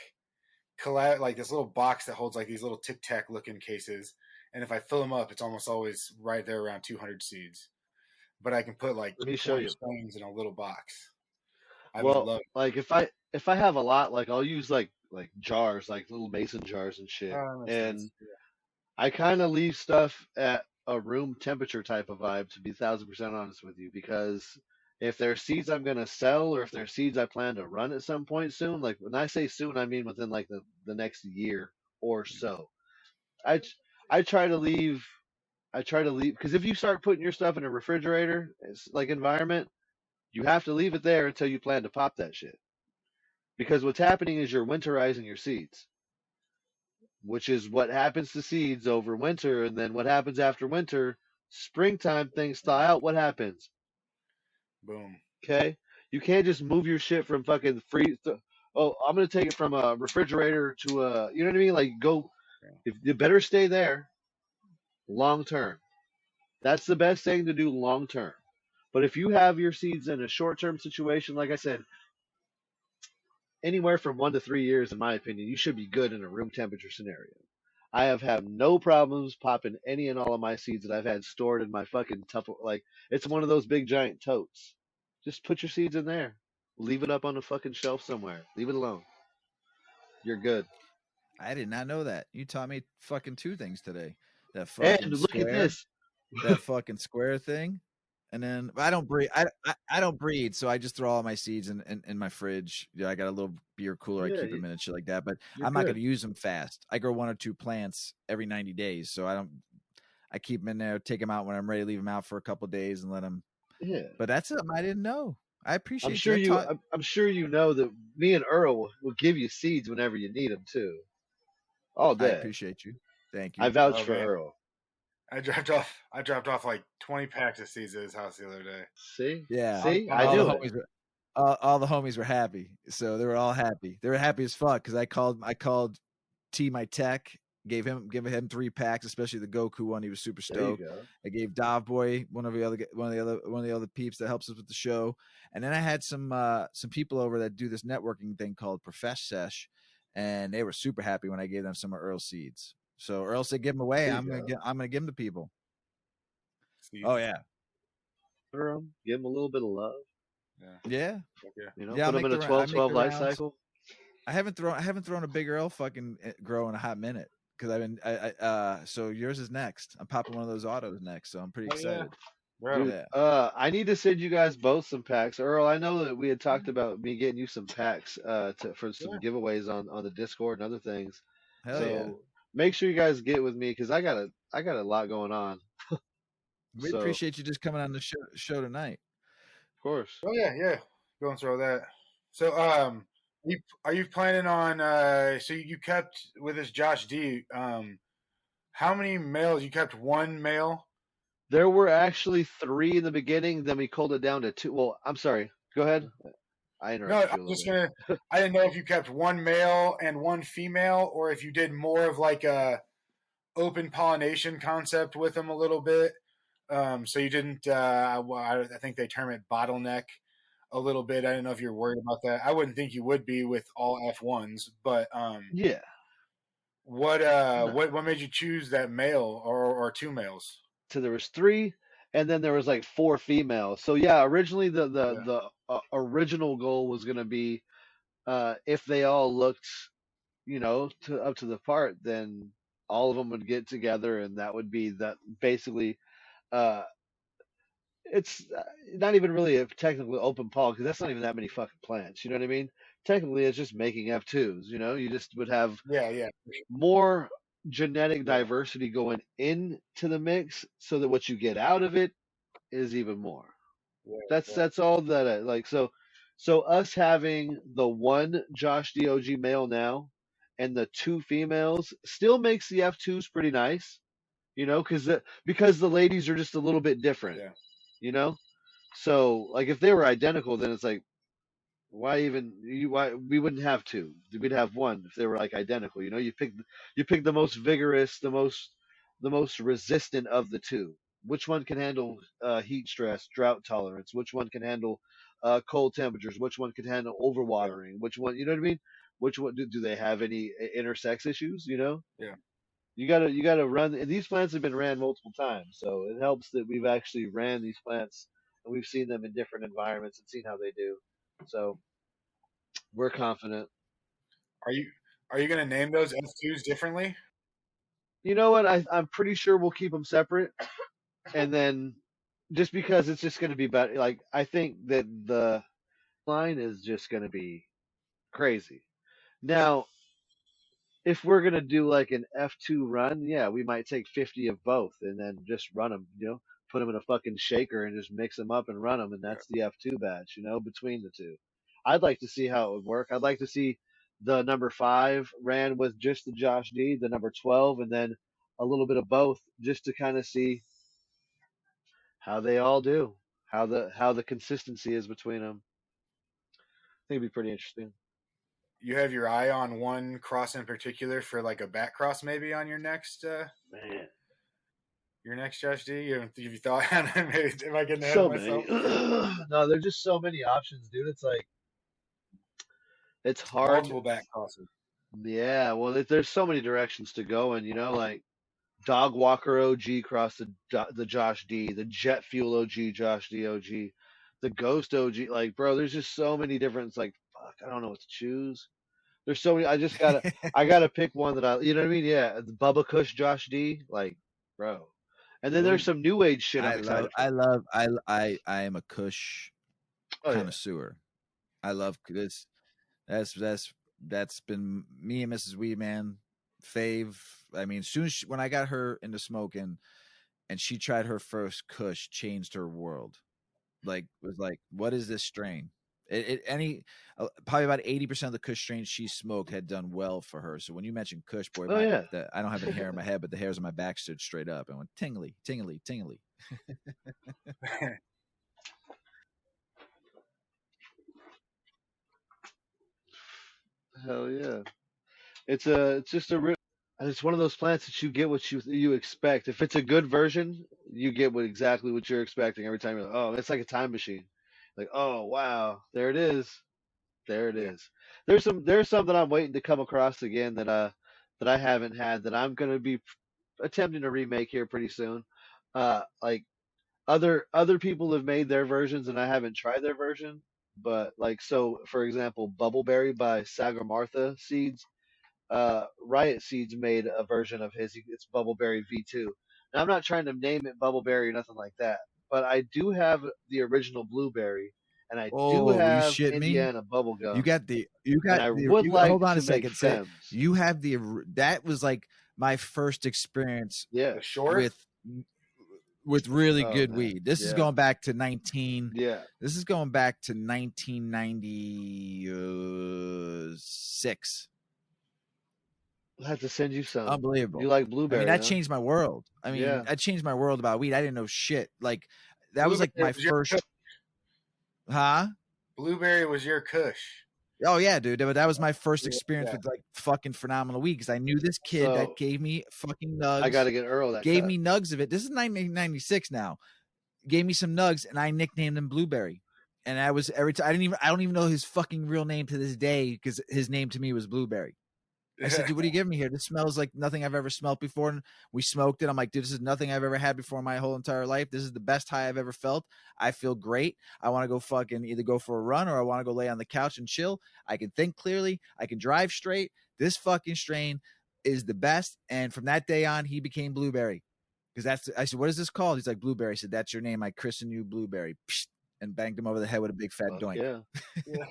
collab, like this little box that holds like these little Tic Tac looking cases, and if I fill them up, it's almost always right there around 200 seeds. But I can put like
Let me show
20
you.
stones in a little box. I would
Well,
love it.
like if I have a lot, like I'll use like jars, like little mason jars and shit,
Oh, that makes
and
sense.
I kind of leave stuff at a room temperature type of vibe, to be 1,000% honest with you, because if there's seeds I'm gonna sell, or if there's seeds I plan to run at some point soon, like when I say soon, I mean within like the next year or so. I I try to leave. I try to leave because if you start putting your stuff in a refrigerator, it's like environment, you have to leave it there until you plan to pop that shit. Because what's happening is you're winterizing your seeds, which is what happens to seeds over winter. And then what happens after winter, springtime, things thaw out. What happens?
Boom.
Okay. You can't just move your shit from fucking freeze. Oh, I'm going to take it from a refrigerator to a, you know what I mean? Like, go, if you better stay there long term. That's the best thing to do long term. But if you have your seeds in a short term situation, like I said, anywhere from 1 to 3 years, in my opinion, you should be good in a room temperature scenario. I have had no problems popping any and all of my seeds that I've had stored in my fucking Tupperware. Like, it's one of those big giant totes. Just put your seeds in there. Leave it up on a fucking shelf somewhere. Leave it alone. You're good.
I did not know that. You taught me fucking two things today. That
And
fucking
look at
square,
this.
that fucking square thing. And then I don't breed. I don't breed, so I just throw all my seeds in my fridge. Yeah, I got a little beer cooler.
Yeah,
I keep them in and shit like that. But
you're
I'm not going
good.
to use them fast. I grow 1 or 2 plants every 90 days, so I don't. I keep them in there, take them out when I'm ready, leave them out for a couple of days, and let them.
Yeah.
But that's something I didn't know. I appreciate
I'm sure
you.
you. I'm sure you know that me and Earl will give you seeds whenever you need them too. All
I
day.
appreciate you. Thank
I
you.
vouch
Oh,
for
man.
Earl.
I dropped off like 20 packs of seeds at his house the other day.
See?
Yeah.
See?
All
I
all
knew
the
it.
homies were, all the homies were happy, so they were all happy. They were happy as fuck because I called T my tech, gave him 3 packs, especially the Goku one. He was super
There you
stoked.
go.
I gave Dive Boy one of the other peeps that helps us with the show, and then I had some people over that do this networking thing called Profesh Sesh, and they were super happy when I gave them some of Earl seeds. So Earl said, "Give them away.
There
I'm
you go.
gonna give them to people."
Seeds.
Oh yeah,
Give him a little bit of love.
yeah.
Okay.
You know,
Yeah,
put
I'll
them in
make
a
the- I make
12-12
the
life
rounds.
cycle.
I haven't thrown a big Earl fucking grow in a hot minute because I've been so yours is next. I'm popping one of those autos next, so I'm pretty
Oh, yeah.
excited.
Bro,
Dude,
Yeah.
I need to send you guys both some packs. Earl, I know that we had talked about me getting you some packs for some
Yeah.
giveaways on the Discord and other things.
Hell
So
yeah.
make sure you guys get with me because I got a lot going on.
We
So,
appreciate you just coming on the show tonight.
of course.
Oh yeah. Go and throw that. So are you planning on so you kept with this Josh D, how many males? You kept one male?
There were actually 3 in the beginning, then we culled it down to 2. Well, I'm sorry. Go ahead. I
No,
interrupted you a
I'm
little
just
bit.
gonna I didn't know if you kept one male and one female or if you did more of like a open pollination concept with them a little bit. So you didn't I think they term it bottleneck a little bit. I don't know if you're worried about that. I wouldn't think you would be with all F1s, but
Yeah.
what
No.
what made you choose that male or 2 males?
So there was 3, and then there was like 4 females. So yeah, originally the original goal was gonna be if they all looked, up to the part, then all of them would get together, and that would be that basically. Uh, it's not even really a technically open poll because that's not even that many fucking plants. You know what I mean? Technically, it's just making F2s. You know, you just would have
Yeah.
more genetic diversity going into the mix, so that what you get out of it is even more. That's all that I like. So us having the 1 Josh DOG male now and the 2 females still makes the F2s pretty nice, because the ladies are just a little bit different.
Yeah.
you know. So like if they were identical, then it's like why we wouldn't have two. We'd have one if they were like identical. You know, you pick the most vigorous, the most resistant of the two. Which one can handle heat stress, drought tolerance? Which one can handle cold temperatures? Which one can handle
Yeah.
overwatering? Which one, you know what I mean? Which one do they have any intersex issues? You know,
Yeah.
you gotta run. And these plants have been ran multiple times, so it helps that we've actually ran these plants and we've seen them in different environments and seen how they do. So we're confident.
Are you are you gonna name those F2s differently?
You know what? I'm pretty sure we'll keep them separate, and then just because it's just going to be better. Like I think that the line is just going to be crazy. Now, if we're going to do like an F2 run, yeah, we might take 50 of both and then just run them. You know, put them in a fucking shaker and just mix them up and run them, and
Yeah.
that's the F2 batch. You know, between the two. I'd like to see how it would work. I'd like to see the number 5 ran with just the Josh D, the number 12, and then a little bit of both, just to kind of see how they all do, how the consistency is between them. I think it'd be pretty interesting.
You have your eye on one cross in particular for like a back cross maybe on
Man,
your next Josh D? Have you thought? Maybe, am I getting ahead of
so many.
myself?
No, there's just so many options, dude. It's like it's hard.
Multiple back crosses.
Yeah, well, there's so many directions to go in. You know, like Dog Walker OG cross the Josh D, the Jet Fuel OG Josh D OG, the Ghost OG. Like, bro, there's just so many different. It's like, fuck, I don't know what to choose. There's so many. I gotta pick one that you know what I mean? Yeah, the Bubba Kush Josh D, like, bro. And then there's
Ooh,
some new age shit I'm
I
excited
love,
for.
I am a Kush
Oh yeah,
connoisseur. I love this. That's been me and Mrs. Weedman fave. I mean, soon as when I got her into smoking and she tried her first Kush, changed her world. Like was like, what is this strain? Probably about 80% of the Kush strains she smoked had done well for her. So when you mentioned Kush, boy,
oh yeah.
I don't have any hair in my head, but the hairs on my back stood straight up and went tingly, tingly, tingly.
Hell yeah. It's just a real. It's one of those plants that you get what you expect. If it's a good version, you get exactly what you're expecting every time. You're like, oh, it's like a time machine. Like, oh wow, there it is. There it
Yeah.
is. There's some that I'm waiting to come across again that I haven't had that I'm gonna be attempting to remake here pretty soon. Like other people have made their versions and I haven't tried their version. But like so, for example, Bubbleberry by Sagarmartha Seeds. Riot Seeds made a version of his. It's Bubbleberry V2. Now I'm not trying to name it Bubbleberry or nothing like that, but I do have the original Blueberry, and I do
Oh, you
have
shit me?
Indiana Bubblegum,
You
and
got
I
the
would
you
like
hold on a
to make
second. Say
Fems.
you have that was like my first experience
Yeah.
The short?
with really
Oh
good
man.
weed. This is
Yeah.
going back to 19
Yeah.
this is going back to 1996.
I'll have to send you some. You
Unbelievable.
like
I mean,
Blueberry,
that
huh?
changed my world. I mean,
Yeah.
that changed my world about weed. I didn't know shit. Like that was
Blueberry
like my
was your
first, huh?
Blueberry was your Kush.
Oh yeah, dude. That was my first experience
Yeah.
with like fucking phenomenal weed because I knew this kid that
So
gave me fucking
I got
nugs,
to get Earl that
gave
cut.
me nugs of it. This is 1996 now. Gave me some nugs and I nicknamed him Blueberry. And I was every time I don't even know his fucking real name to this day because his name to me was Blueberry. I said, dude, what are you giving me here? This smells like nothing I've ever smelled before. And we smoked it. I'm like, dude, this is nothing I've ever had before in my whole entire life. This is the best high I've ever felt. I feel great. I want to go fucking either go for a run or I want to go lay on the couch and chill. I can think clearly. I can drive straight. This fucking strain is the best. And from that day on, he became Blueberry. Because I said, what is this called? He's like, Blueberry. I said, that's your name. I christen you Blueberry. Psh, and banged him over the head with a big fat
Fuck
doink.
yeah.
Yeah.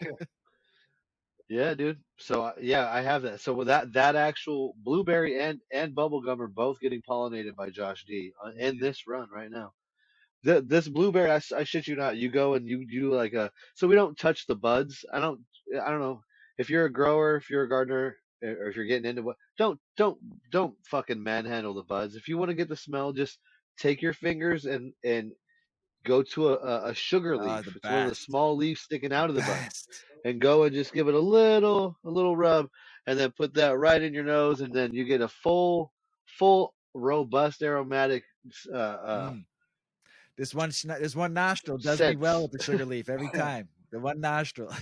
Yeah, dude. So yeah, I have that. So with that actual Blueberry and Bubblegum are both getting pollinated by Josh D in this run right now. This Blueberry, I shit you not. You go and you do like a. So we don't touch the buds. I don't know if you're a grower, if you're a gardener, or if you're getting into what. Don't fucking manhandle the buds. If you want to get the smell, just take your fingers and go to a sugar leaf.
The
It's one of the
best.
small leaves sticking out of the bud,
Best.
and go and just give it a little rub, and then put that right in your nose, and then you get a full robust aromatic
Mm. This one nostril does me
scent.
well with the sugar leaf every time. The one nostril.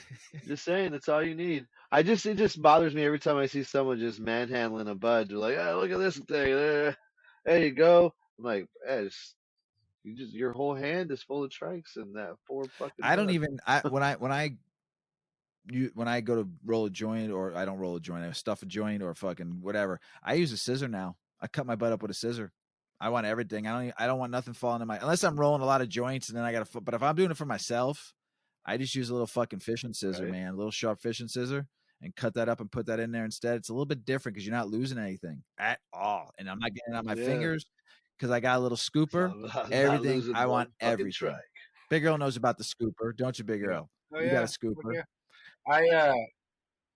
Just saying, that's all you need. It just bothers me every time I see someone just manhandling a bud. They're like, oh, look at this thing. There you go. I'm like, your whole hand is full of trikes in that 4 fucking
I don't
bud.
even when I go to roll a joint, or I don't roll a joint, I stuff a joint or fucking whatever. I use a scissor now. I cut my butt up with a scissor. I want everything. I don't want nothing falling in my, unless I'm rolling a lot of joints and then I gotta. But if I'm doing it for myself, I just use a little fucking fishing scissor,
Right.
man, a little sharp fishing scissor, and cut that up and put that in there instead. It's a little bit different because you're not losing anything at all, and I'm not getting it on my fingers because I got a little scooper. Everything I want, everything.
Trike.
Big Earl knows about the scooper, don't you, Big Earl?
Oh,
You
yeah.
got a scooper.
Yeah.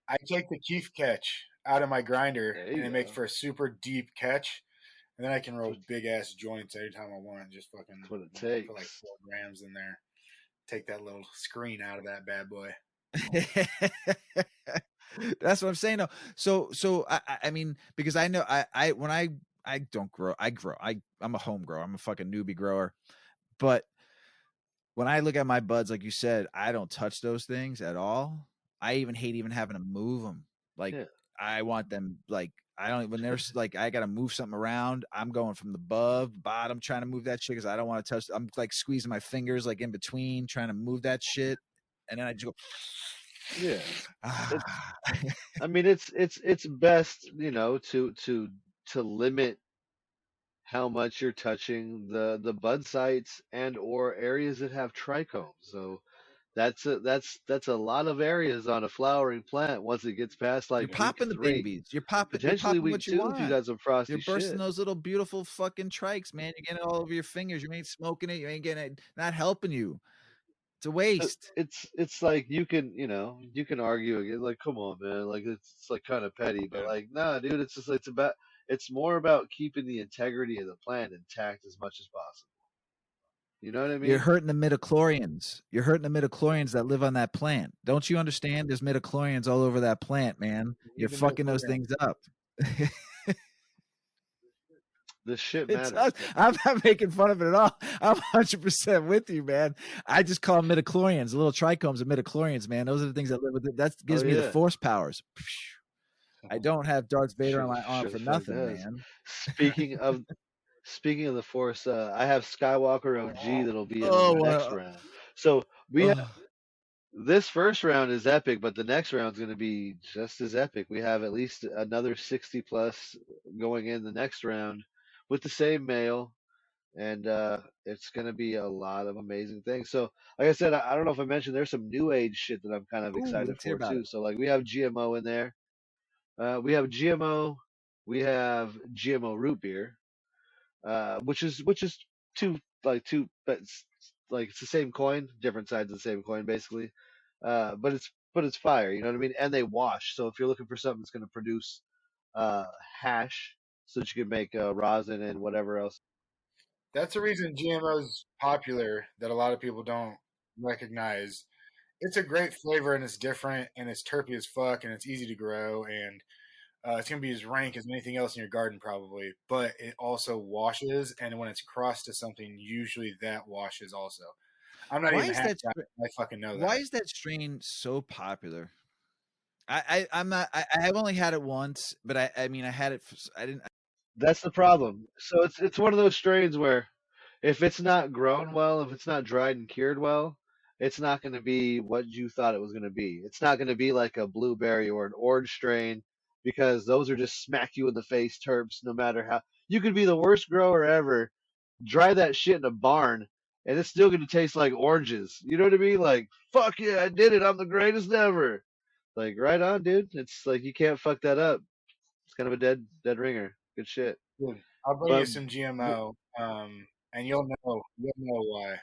I take the Keef catch out of my grinder, and it makes
go.
for a super deep catch. And then I can roll big ass joints anytime I want. Just fucking
That's what it takes.
put like 4 grams in there. Take that little screen out of that bad boy.
That's what I'm saying. No, so I mean, because I know when I don't grow, I grow. I'm a home grower. I'm a fucking newbie grower. But when I look at my buds, like you said, I don't touch those things at all. I even hate even having to move them. Like I want them like. I don't, when there's like, I got to move something around. I'm going from the bottom, trying to move that shit because I don't want to touch. I'm like squeezing my fingers like in between, trying to move that shit. And then I just go,
yeah. I mean, it's best, to limit how much you're touching the bud sites and or areas that have trichomes. So that's a lot of areas on a flowering plant once it gets past like
you're popping
week
the
3.
babies. You're popping
Potentially week
what you
2
want.
if you got some frosty
You're bursting
shit.
those little beautiful fucking trikes, man. You're getting it all over your fingers. You ain't smoking it. You ain't getting it. Not helping you. It's a waste.
It's like you can argue again, like, come on, man, like it's like kind of petty, but like, nah, dude, it's just it's more about keeping the integrity of the plant intact as much as possible. You know what I mean?
You're hurting the midichlorians. You're hurting the midichlorians that live on that plant. Don't you understand? There's midichlorians all over that plant, man. You're fucking those things up.
This shit matters.
I'm not making fun of it at all. I'm 100% with you, man. I just call them midichlorians. The little trichomes of midichlorians, man. Those are the things that live with it. That gives me the force powers. I don't have Darth Vader on my arm for nothing, man.
Speaking of the force, I have Skywalker OG that'll be in the next round. So we have this first round is epic, but the next round is going to be just as epic. We have at least another 60 plus going in the next round with the same male, and it's going to be a lot of amazing things. So, like I said, I don't know if I mentioned there's some new age shit that I'm kind of excited for too. So, like, we have GMO in there. We have GMO. We have GMO root beer, which is two, but it's the same coin, different sides of the same coin, basically. But it's fire. You know what I mean? And they wash. So if you're looking for something that's going to produce hash, so that you can make rosin and whatever else.
That's the reason GMO is popular that a lot of people don't recognize. It's a great flavor and it's different and it's terpy as fuck and it's easy to grow and it's going to be as rank as anything else in your garden probably. But it also washes, and when it's crossed to something, usually that washes also. I'm not even happy. I fucking know that.
Why is that strain so popular? I'm not. I've only had it once, but I mean I had it. I didn't.
That's the problem. So it's one of those strains where if it's not grown well, if it's not dried and cured well, it's not going to be what you thought it was going to be. It's not going to be like a blueberry or an orange strain because those are just smack you in the face terps no matter how. You could be the worst grower ever, dry that shit in a barn, and it's still going to taste like oranges. You know what I mean? Like, fuck yeah, I did it. I'm the greatest ever. Like, right on, dude. It's like you can't fuck that up. It's kind of a dead ringer. Good shit.
Dude, I'll bring you some GMO, and you'll know why.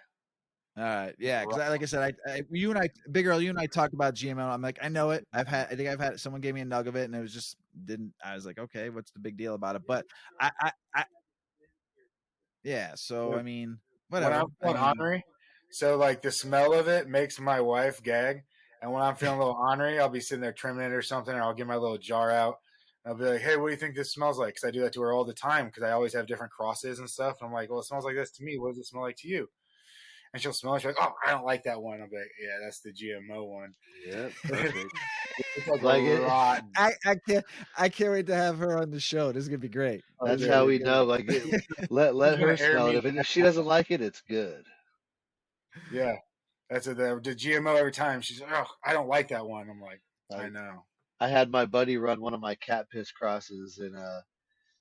All right, yeah, because like I said, you and I, Big Earl, you and I talked about GMO. I'm like, I know it. I think I've had it. Someone gave me a nug of it, and it was just didn't. I was like, okay, what's the big deal about it? But yeah. So I mean,
when I'm
whatever. I
feeling
mean,
ornery. So like the smell of it makes my wife gag. And when I'm feeling a little ornery, I'll be sitting there trimming it or something, or I'll get my little jar out. And I'll be like, "Hey, what do you think this smells like?" Because I do that to her all the time. Because I always have different crosses and stuff. And I'm like, "Well, it smells like this to me. What does it smell like to you?" And she'll smell it. She's like, "Oh, I don't like that one." I'll be like, "Yeah, that's the GMO one."
Yeah, perfect.
It's like
Like
a
it.
lot.
I can't wait to have her on the show. This is gonna be great.
Oh,
That's
dude,
how we
it's
know.
gonna,
Like,
she's
let
gonna
her
air
smell
me.
it. If she doesn't like it, it's good.
Yeah, that's it. The GMO every time. She's like, "Oh, I don't like that one." I'm like, "I
Like,
know."
I had my buddy run one of my cat piss crosses, and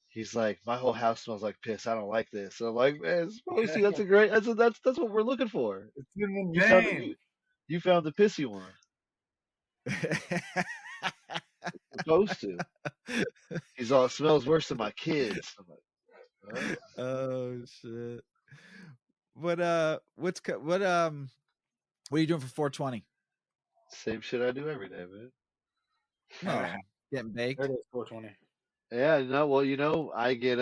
he's like, "My whole house smells like piss. I don't like this." And I'm like, "Man, it's supposed to. That's a great. That's what we're looking for.
It's in
You
the
found
name.
you found the pissy one. Supposed to." He's all, "It smells worse than my kids." I'm like, "Oh,
Oh shit. What are you doing for 420?
same shit I do every day, man."
No, getting
There
baked.
it is, 420.
Yeah, no, well, I get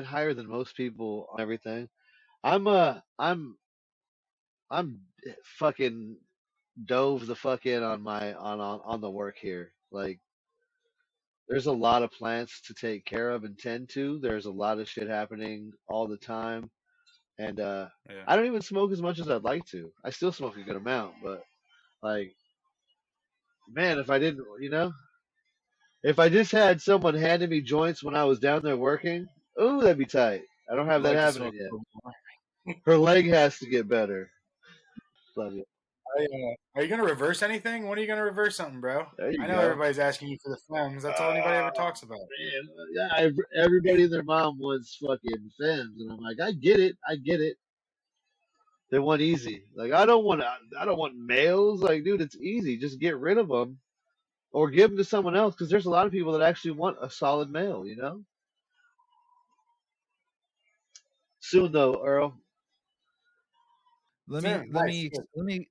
higher than most people on everything. I'm I'm fucking dove the fuck in on my on the work here. Like, there's a lot of plants to take care of and tend to. There's a lot of shit happening all the time, and
Yeah.
I don't even smoke as much as I'd like to. I still smoke a good amount, but like, man, if I didn't, if I just had someone handing me joints when I was down there working, ooh, that'd be tight. I don't have
I'd
that
like to
happening
smoke
yet.
a little more.
Her leg has to get better. Love you.
Are you gonna reverse anything? When are you gonna reverse something, bro?
There you
I know
go.
everybody's asking you for the films. That's all anybody ever
Oh
talks about.
man, yeah. Everybody and their mom wants fucking femmes, and I'm like, I get it, I get it. They want easy. Like, I don't want males. Like, dude, it's easy. Just get rid of them or give them to someone else. Because there's a lot of people that actually want a solid male. Soon though, Earl.
Sure, nice. Good.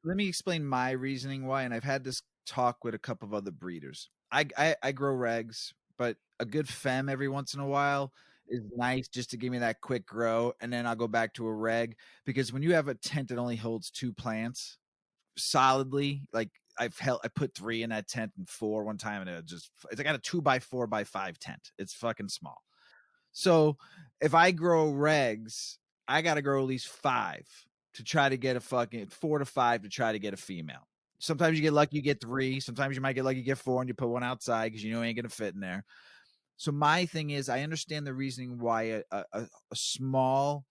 Let me explain my reasoning why. And I've had this talk with a couple of other breeders. I grow regs, but a good fem every once in a while is nice just to give me that quick grow, and then I'll go back to a reg, because when you have a tent that only holds 2 plants solidly, like I put 3 in that tent and 4 one time, and I got a 2x4x5 tent. It's fucking small. So if I grow regs, I got to grow at least 5 to try to get a fucking 4 to 5 to try to get a female. Sometimes you get lucky, you get 3. Sometimes you might get lucky, you get 4, and you put one outside because you know it ain't gonna fit in there. So my thing is, I understand the reasoning why a small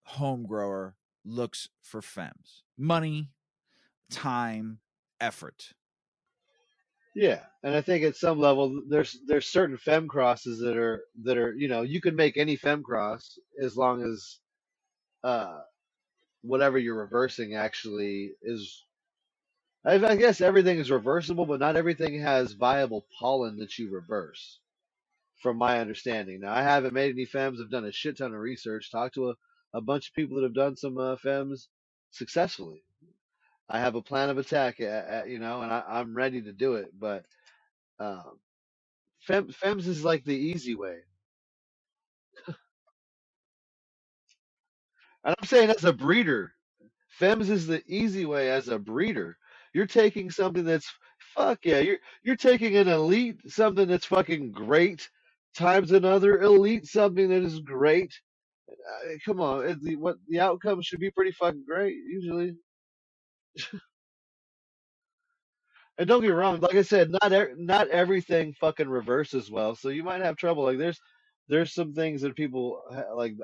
home grower looks for femmes: money, time, effort.
Yeah, and I think at some level there's certain fem crosses that are you can make any fem cross as long as uh whatever you're reversing actually is. I guess everything is reversible, but not everything has viable pollen that you reverse, from my understanding. Now, I haven't made any femmes. I've done a shit ton of research, talked to a bunch of people that have done some femmes successfully. I have a plan of attack, and I'm ready to do it. But um, femmes is like the easy way. And I'm saying as a breeder, femmes is the easy way as a breeder. You're taking something that's fuck yeah. You're taking an elite something that's fucking great times another elite something that is great. Come on, the outcome should be pretty fucking great usually. And don't get me wrong, like I said, not everything fucking reverses well, so you might have trouble. Like, there's some things that people like.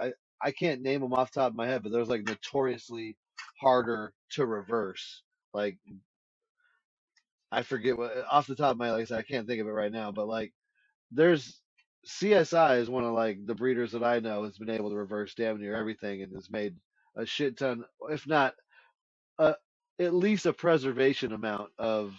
I can't name them off the top of my head, but there's like notoriously harder to reverse. Like, I forget what off the top of my, like I said, I can't think of it right now, but like, there's CSI is one of like the breeders that I know has been able to reverse damn near everything and has made a shit ton, if not uh, at least a preservation amount of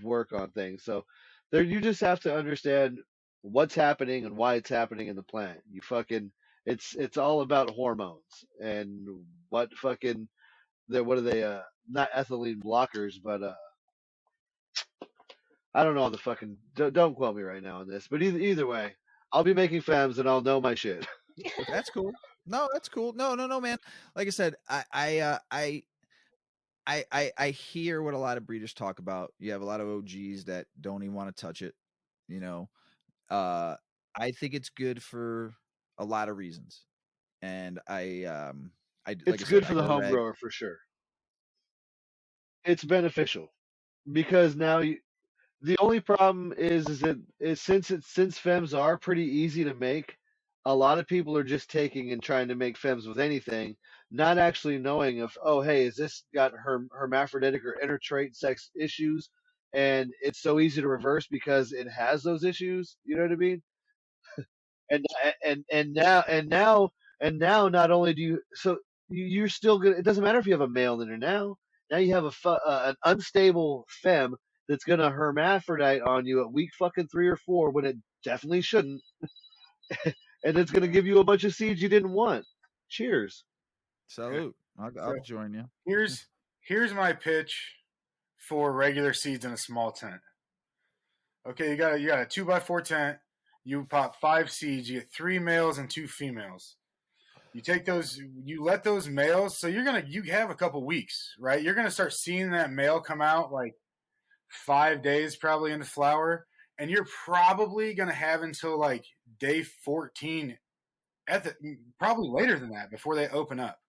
work on things. So there, you just have to understand what's happening and why it's happening in the plant. You fucking, it's all about hormones and what fucking, what are they? Not ethylene blockers, but I don't know all the fucking. Don't quote me right now on this, but either way, I'll be making femmes and I'll know my shit.
That's cool. No, that's cool. No, man. Like I said, I hear what a lot of breeders talk about. You have a lot of OGs that don't even want to touch it. You know, I think it's good for a lot of reasons, and like
It's
I said,
good
I
for the
go
home
red.
grower for sure. It's beneficial because now the only problem is that since fems are pretty easy to make, a lot of people are just taking and trying to make fems with anything, not actually knowing if, oh hey, is this got hermaphroditic or intertrait sex issues, and it's so easy to reverse because it has those issues. You know what I mean? and and now not only do you so you're still gonna, it doesn't matter if you have a male in there now you have an unstable fem that's gonna hermaphrodite on you at week fucking 3 or 4 when it definitely shouldn't, and it's gonna give you a bunch of seeds you didn't want. Cheers.
Okay.
Salute. I'll
So
join you.
here's my pitch for regular seeds in a small tent. Okay, you got a 2x4 tent. You pop 5 seeds. You get 3 males and 2 females. You take those. You let those males. So you have a couple weeks, right? You're gonna start seeing that male come out like 5 days probably into flower, and you're probably gonna have until like day 14 probably later than that before they open up.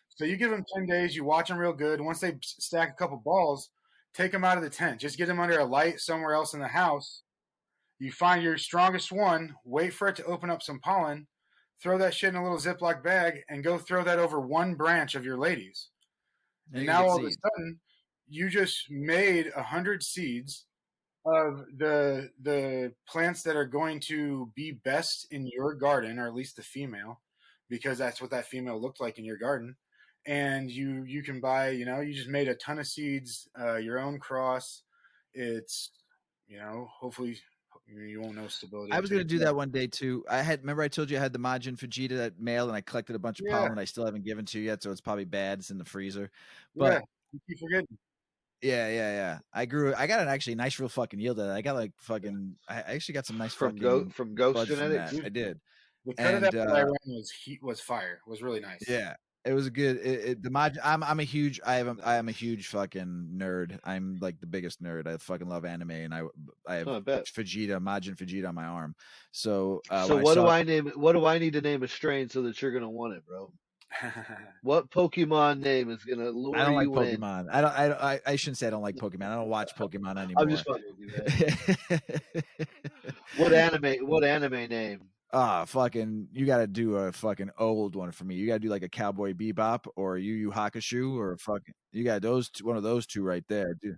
So you give them 10 days, you watch them real good. Once they stack a couple balls, take them out of the tent. Just get them under a light somewhere else in the house. You find your strongest one, wait for it to open up some pollen, throw that shit in a little Ziploc bag, and go throw that over one branch of your ladies. And now all of a sudden, you just made 100 seeds of the plants that are going to be best in your garden, or at least the female, because that's what that female looked like in your garden. And you can buy, you just made a ton of seeds, your own cross. It's, hopefully you won't know stability.
I was going to do that one day too. Remember I told you I had the Majin Fujita, that male, and I collected a bunch of pollen I still haven't given to you yet, so it's probably bad. It's in the freezer. But
you keep forgetting.
Yeah. I got an actually nice real fucking yield of that. I got like fucking. I actually got some nice
from
ghost
genetics.
From that. I did.
The cut of that I ran was fire. It was really nice.
Yeah, it was a good. The Majin. I'm a huge. I am a huge fucking nerd. I'm like the biggest nerd. I fucking love anime, and I have Majin Fujita on my arm. So
what do I name? What do I need to name a strain so that you're gonna want it, bro? What Pokemon name is gonna lure you in?
I don't like Pokemon. I shouldn't say I don't like Pokemon. I don't watch Pokemon anymore.
I'm just fucking with you, man. What anime name?
Fucking, you gotta do a fucking old one for me. You gotta do like a Cowboy Bebop or Yu Yu Hakusho or fucking. You got one of those two right there, dude.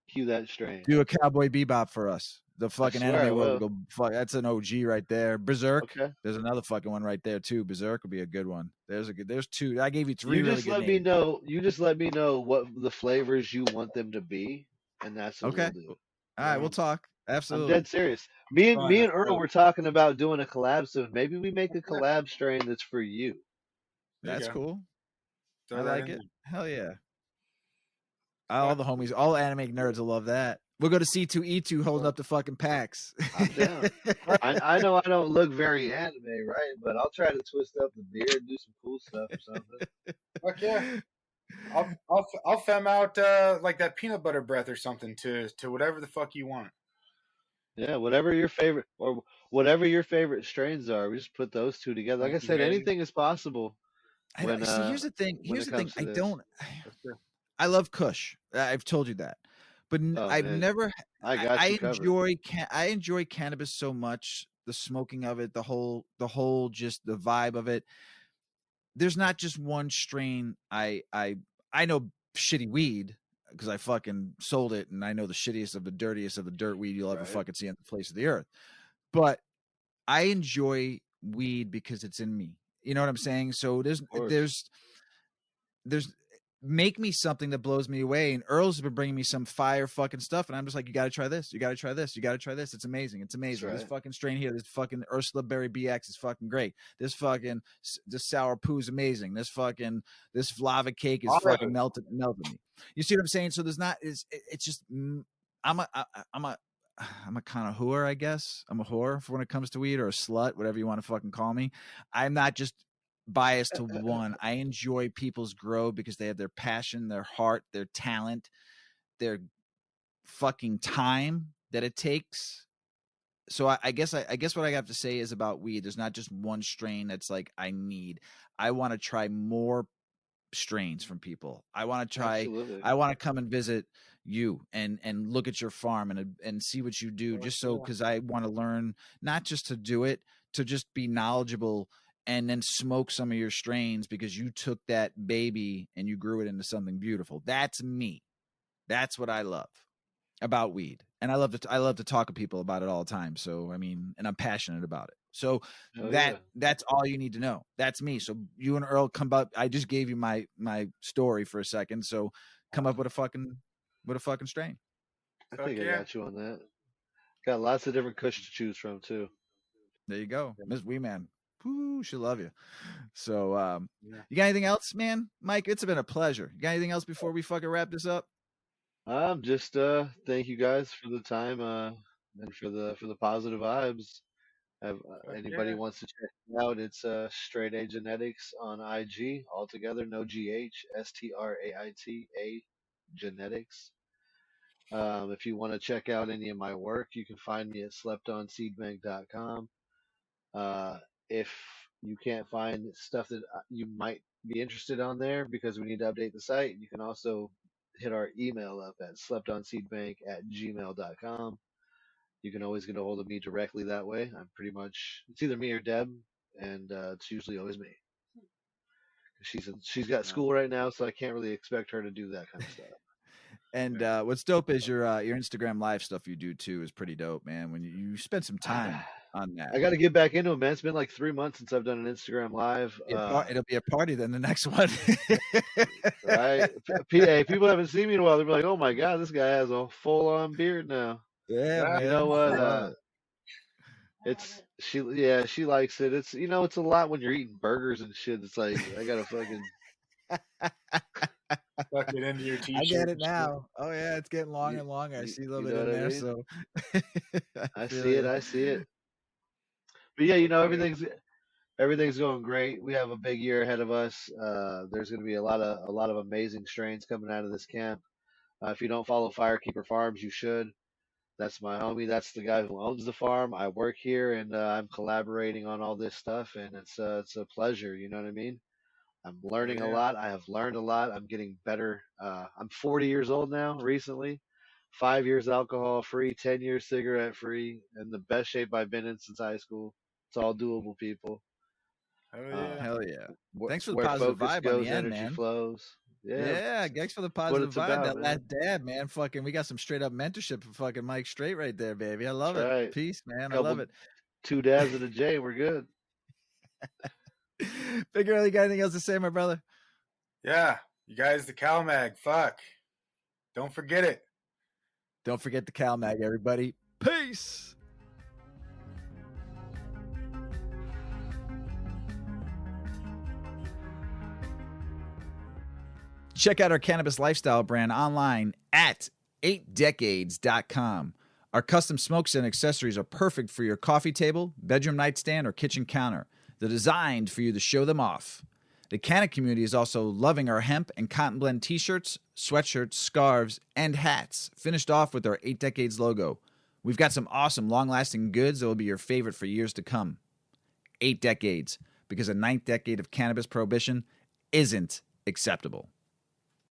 Cue that strain.
Do a Cowboy Bebop for us. The fucking anime will go. Fuck, that's an OG right there. Berserk.
Okay.
There's another fucking one right there too. Berserk would be a good one. There's two. I gave you 3.
You just let me know. You just let me know what the flavors you want them to be, and that's what we'll do.
All right, we'll talk. Absolutely.
I'm dead serious. Me and Earl were talking about doing a collab soon. Maybe we make a collab strain that's for you.
That's cool. I like it. Hell yeah. All the homies, all anime nerds will love that. We'll go to C2E2 holding up the fucking packs.
I'm down. I know I don't look very anime, right? But I'll try to twist up the beard and do some cool stuff or something.
Fuck yeah. I'll fem out like that peanut butter breath or something to whatever the fuck you want.
Yeah, whatever your favorite strains are, we just put those two together. Like I said, anything is possible.
Here's the thing. I love Kush. I've told you that, but I enjoy cannabis so much. The smoking of it, the whole, just the vibe of it. There's not just one strain. I know shitty weed because I fucking sold it, and I know the shittiest of the dirtiest of the dirt weed you'll ever fucking see on the face of the earth. But I enjoy weed because it's in me. You know what I'm saying? So there's make me something that blows me away. And Earl's been bringing me some fire fucking stuff, and I'm just like, you got to try this. You got to try this. You got to try this. It's amazing. It's amazing. Right. This fucking strain here, this fucking Ursula Berry BX is fucking great. This sour poo is amazing. This lava cake is fucking melted me. You see what I'm saying? So there's not. It's just I'm a I'm a kind of whore, I guess. I'm a whore for when it comes to weed, or a slut, whatever you want to fucking call me. I'm not just biased to one. I enjoy people's grow because they have their passion, their heart, their talent, their fucking time that it takes. So I guess what I have to say is about weed. There's not just one strain that's like I need. I want to try more strains from people. I want to try.
Absolutely.
I want to come and visit you and look at your farm and see what you do,
Oh,
just so,
cool.
because I want to learn, not just to do it, to just be knowledgeable and then smoke some of your strains because you took that baby and you grew it into something beautiful. That's me. That's what I love about weed. And I love to talk to people about it all the time. So, I mean, and I'm passionate about it. So
Hell yeah.
that's all you need to know. That's me. So you and Earl come up. I just gave you my story for a second. So come up with a fucking strain.
I
Fuck
think I
yeah.
got you on that. Got lots of different cushions to choose from too.
There you go.
Yeah.
Miss Weedman. Woo, she'll love you. So
Yeah.
you got anything else, man? Mike, it's been a pleasure. You got anything else before we fucking wrap this up?
Just thank you guys for the time and for the positive vibes. Have
Fuck
anybody
yeah.
wants to check it out? It's Straight A Genetics on IG, all together, no GH, STRAITA Genetics. If you want to check out any of my work, you can find me at sleptonseedbank.com. If you can't find stuff that you might be interested on there because we need to update the site, you can also hit our email up at sleptonseedbank@gmail.com. You can always get a hold of me directly that way. I'm pretty much, it's either me or Deb, and it's usually always me. She's got school right now, so I can't really expect her to do that kind of stuff.
And what's dope is your Instagram live stuff you do too is pretty dope, man. When you spend some time on that.
I got to get back into it, man. It's been like 3 months since I've done an Instagram live.
It'll be a party then the next one.
Right? Hey, people haven't seen me in a while. They'll be like, "Oh my god, this guy has a full-on beard now."
Yeah, man.
You know
I
what?
love it.
It's she likes it. It's it's a lot when you're eating burgers and shit. It's like I gotta fucking
Tuck it into your t-shirt.
I get
and
it
shit.
now. Oh yeah, it's getting long and longer. I see a little
you
bit
know
in
what I
there,
mean?
so
I
feel
see it.
ya.
I see it. But yeah, everything's going great. We have a big year ahead of us. There's going to be a lot of amazing strains coming out of this camp. If you don't follow Firekeeper Farms, you should. That's my homie. That's the guy who owns the farm. I work here, and I'm collaborating on all this stuff, and it's a pleasure. You know what I mean? I'm learning a
yeah.
lot. I have learned a lot. I'm getting better. I'm 40 years old now. Recently, 5 years alcohol free, 10 years cigarette free, and the best shape I've been in since high school. It's all doable, people.
Oh yeah.
Hell yeah.
Wh-
Thanks for the
Where
positive
focus
vibe on the
goes,
end,
energy
man.
flows. Yeah,
Yeah, thanks for the
what
positive
it's
vibe.
about,
That
man.
last dab, man. Fucking, we got some straight up mentorship for fucking Mike Strait right there, baby. I love
That's
it.
right.
Peace, man. I
Couple
love it.
2 dabs in a J, we're good.
Big Earl, you got anything else to say, my brother?
Yeah. You guys, the CalMag. Fuck. Don't forget it.
Don't forget the CalMag, everybody. Peace. Check out our cannabis lifestyle brand online at 8decades.com. Our custom smokes and accessories are perfect for your coffee table, bedroom nightstand, or kitchen counter. They're designed for you to show them off. The Canna community is also loving our hemp and cotton blend t-shirts, sweatshirts, scarves, and hats, finished off with our 8 Decades logo. We've got some awesome long-lasting goods that will be your favorite for years to come. 8 Decades, because a 9th decade of cannabis prohibition isn't acceptable.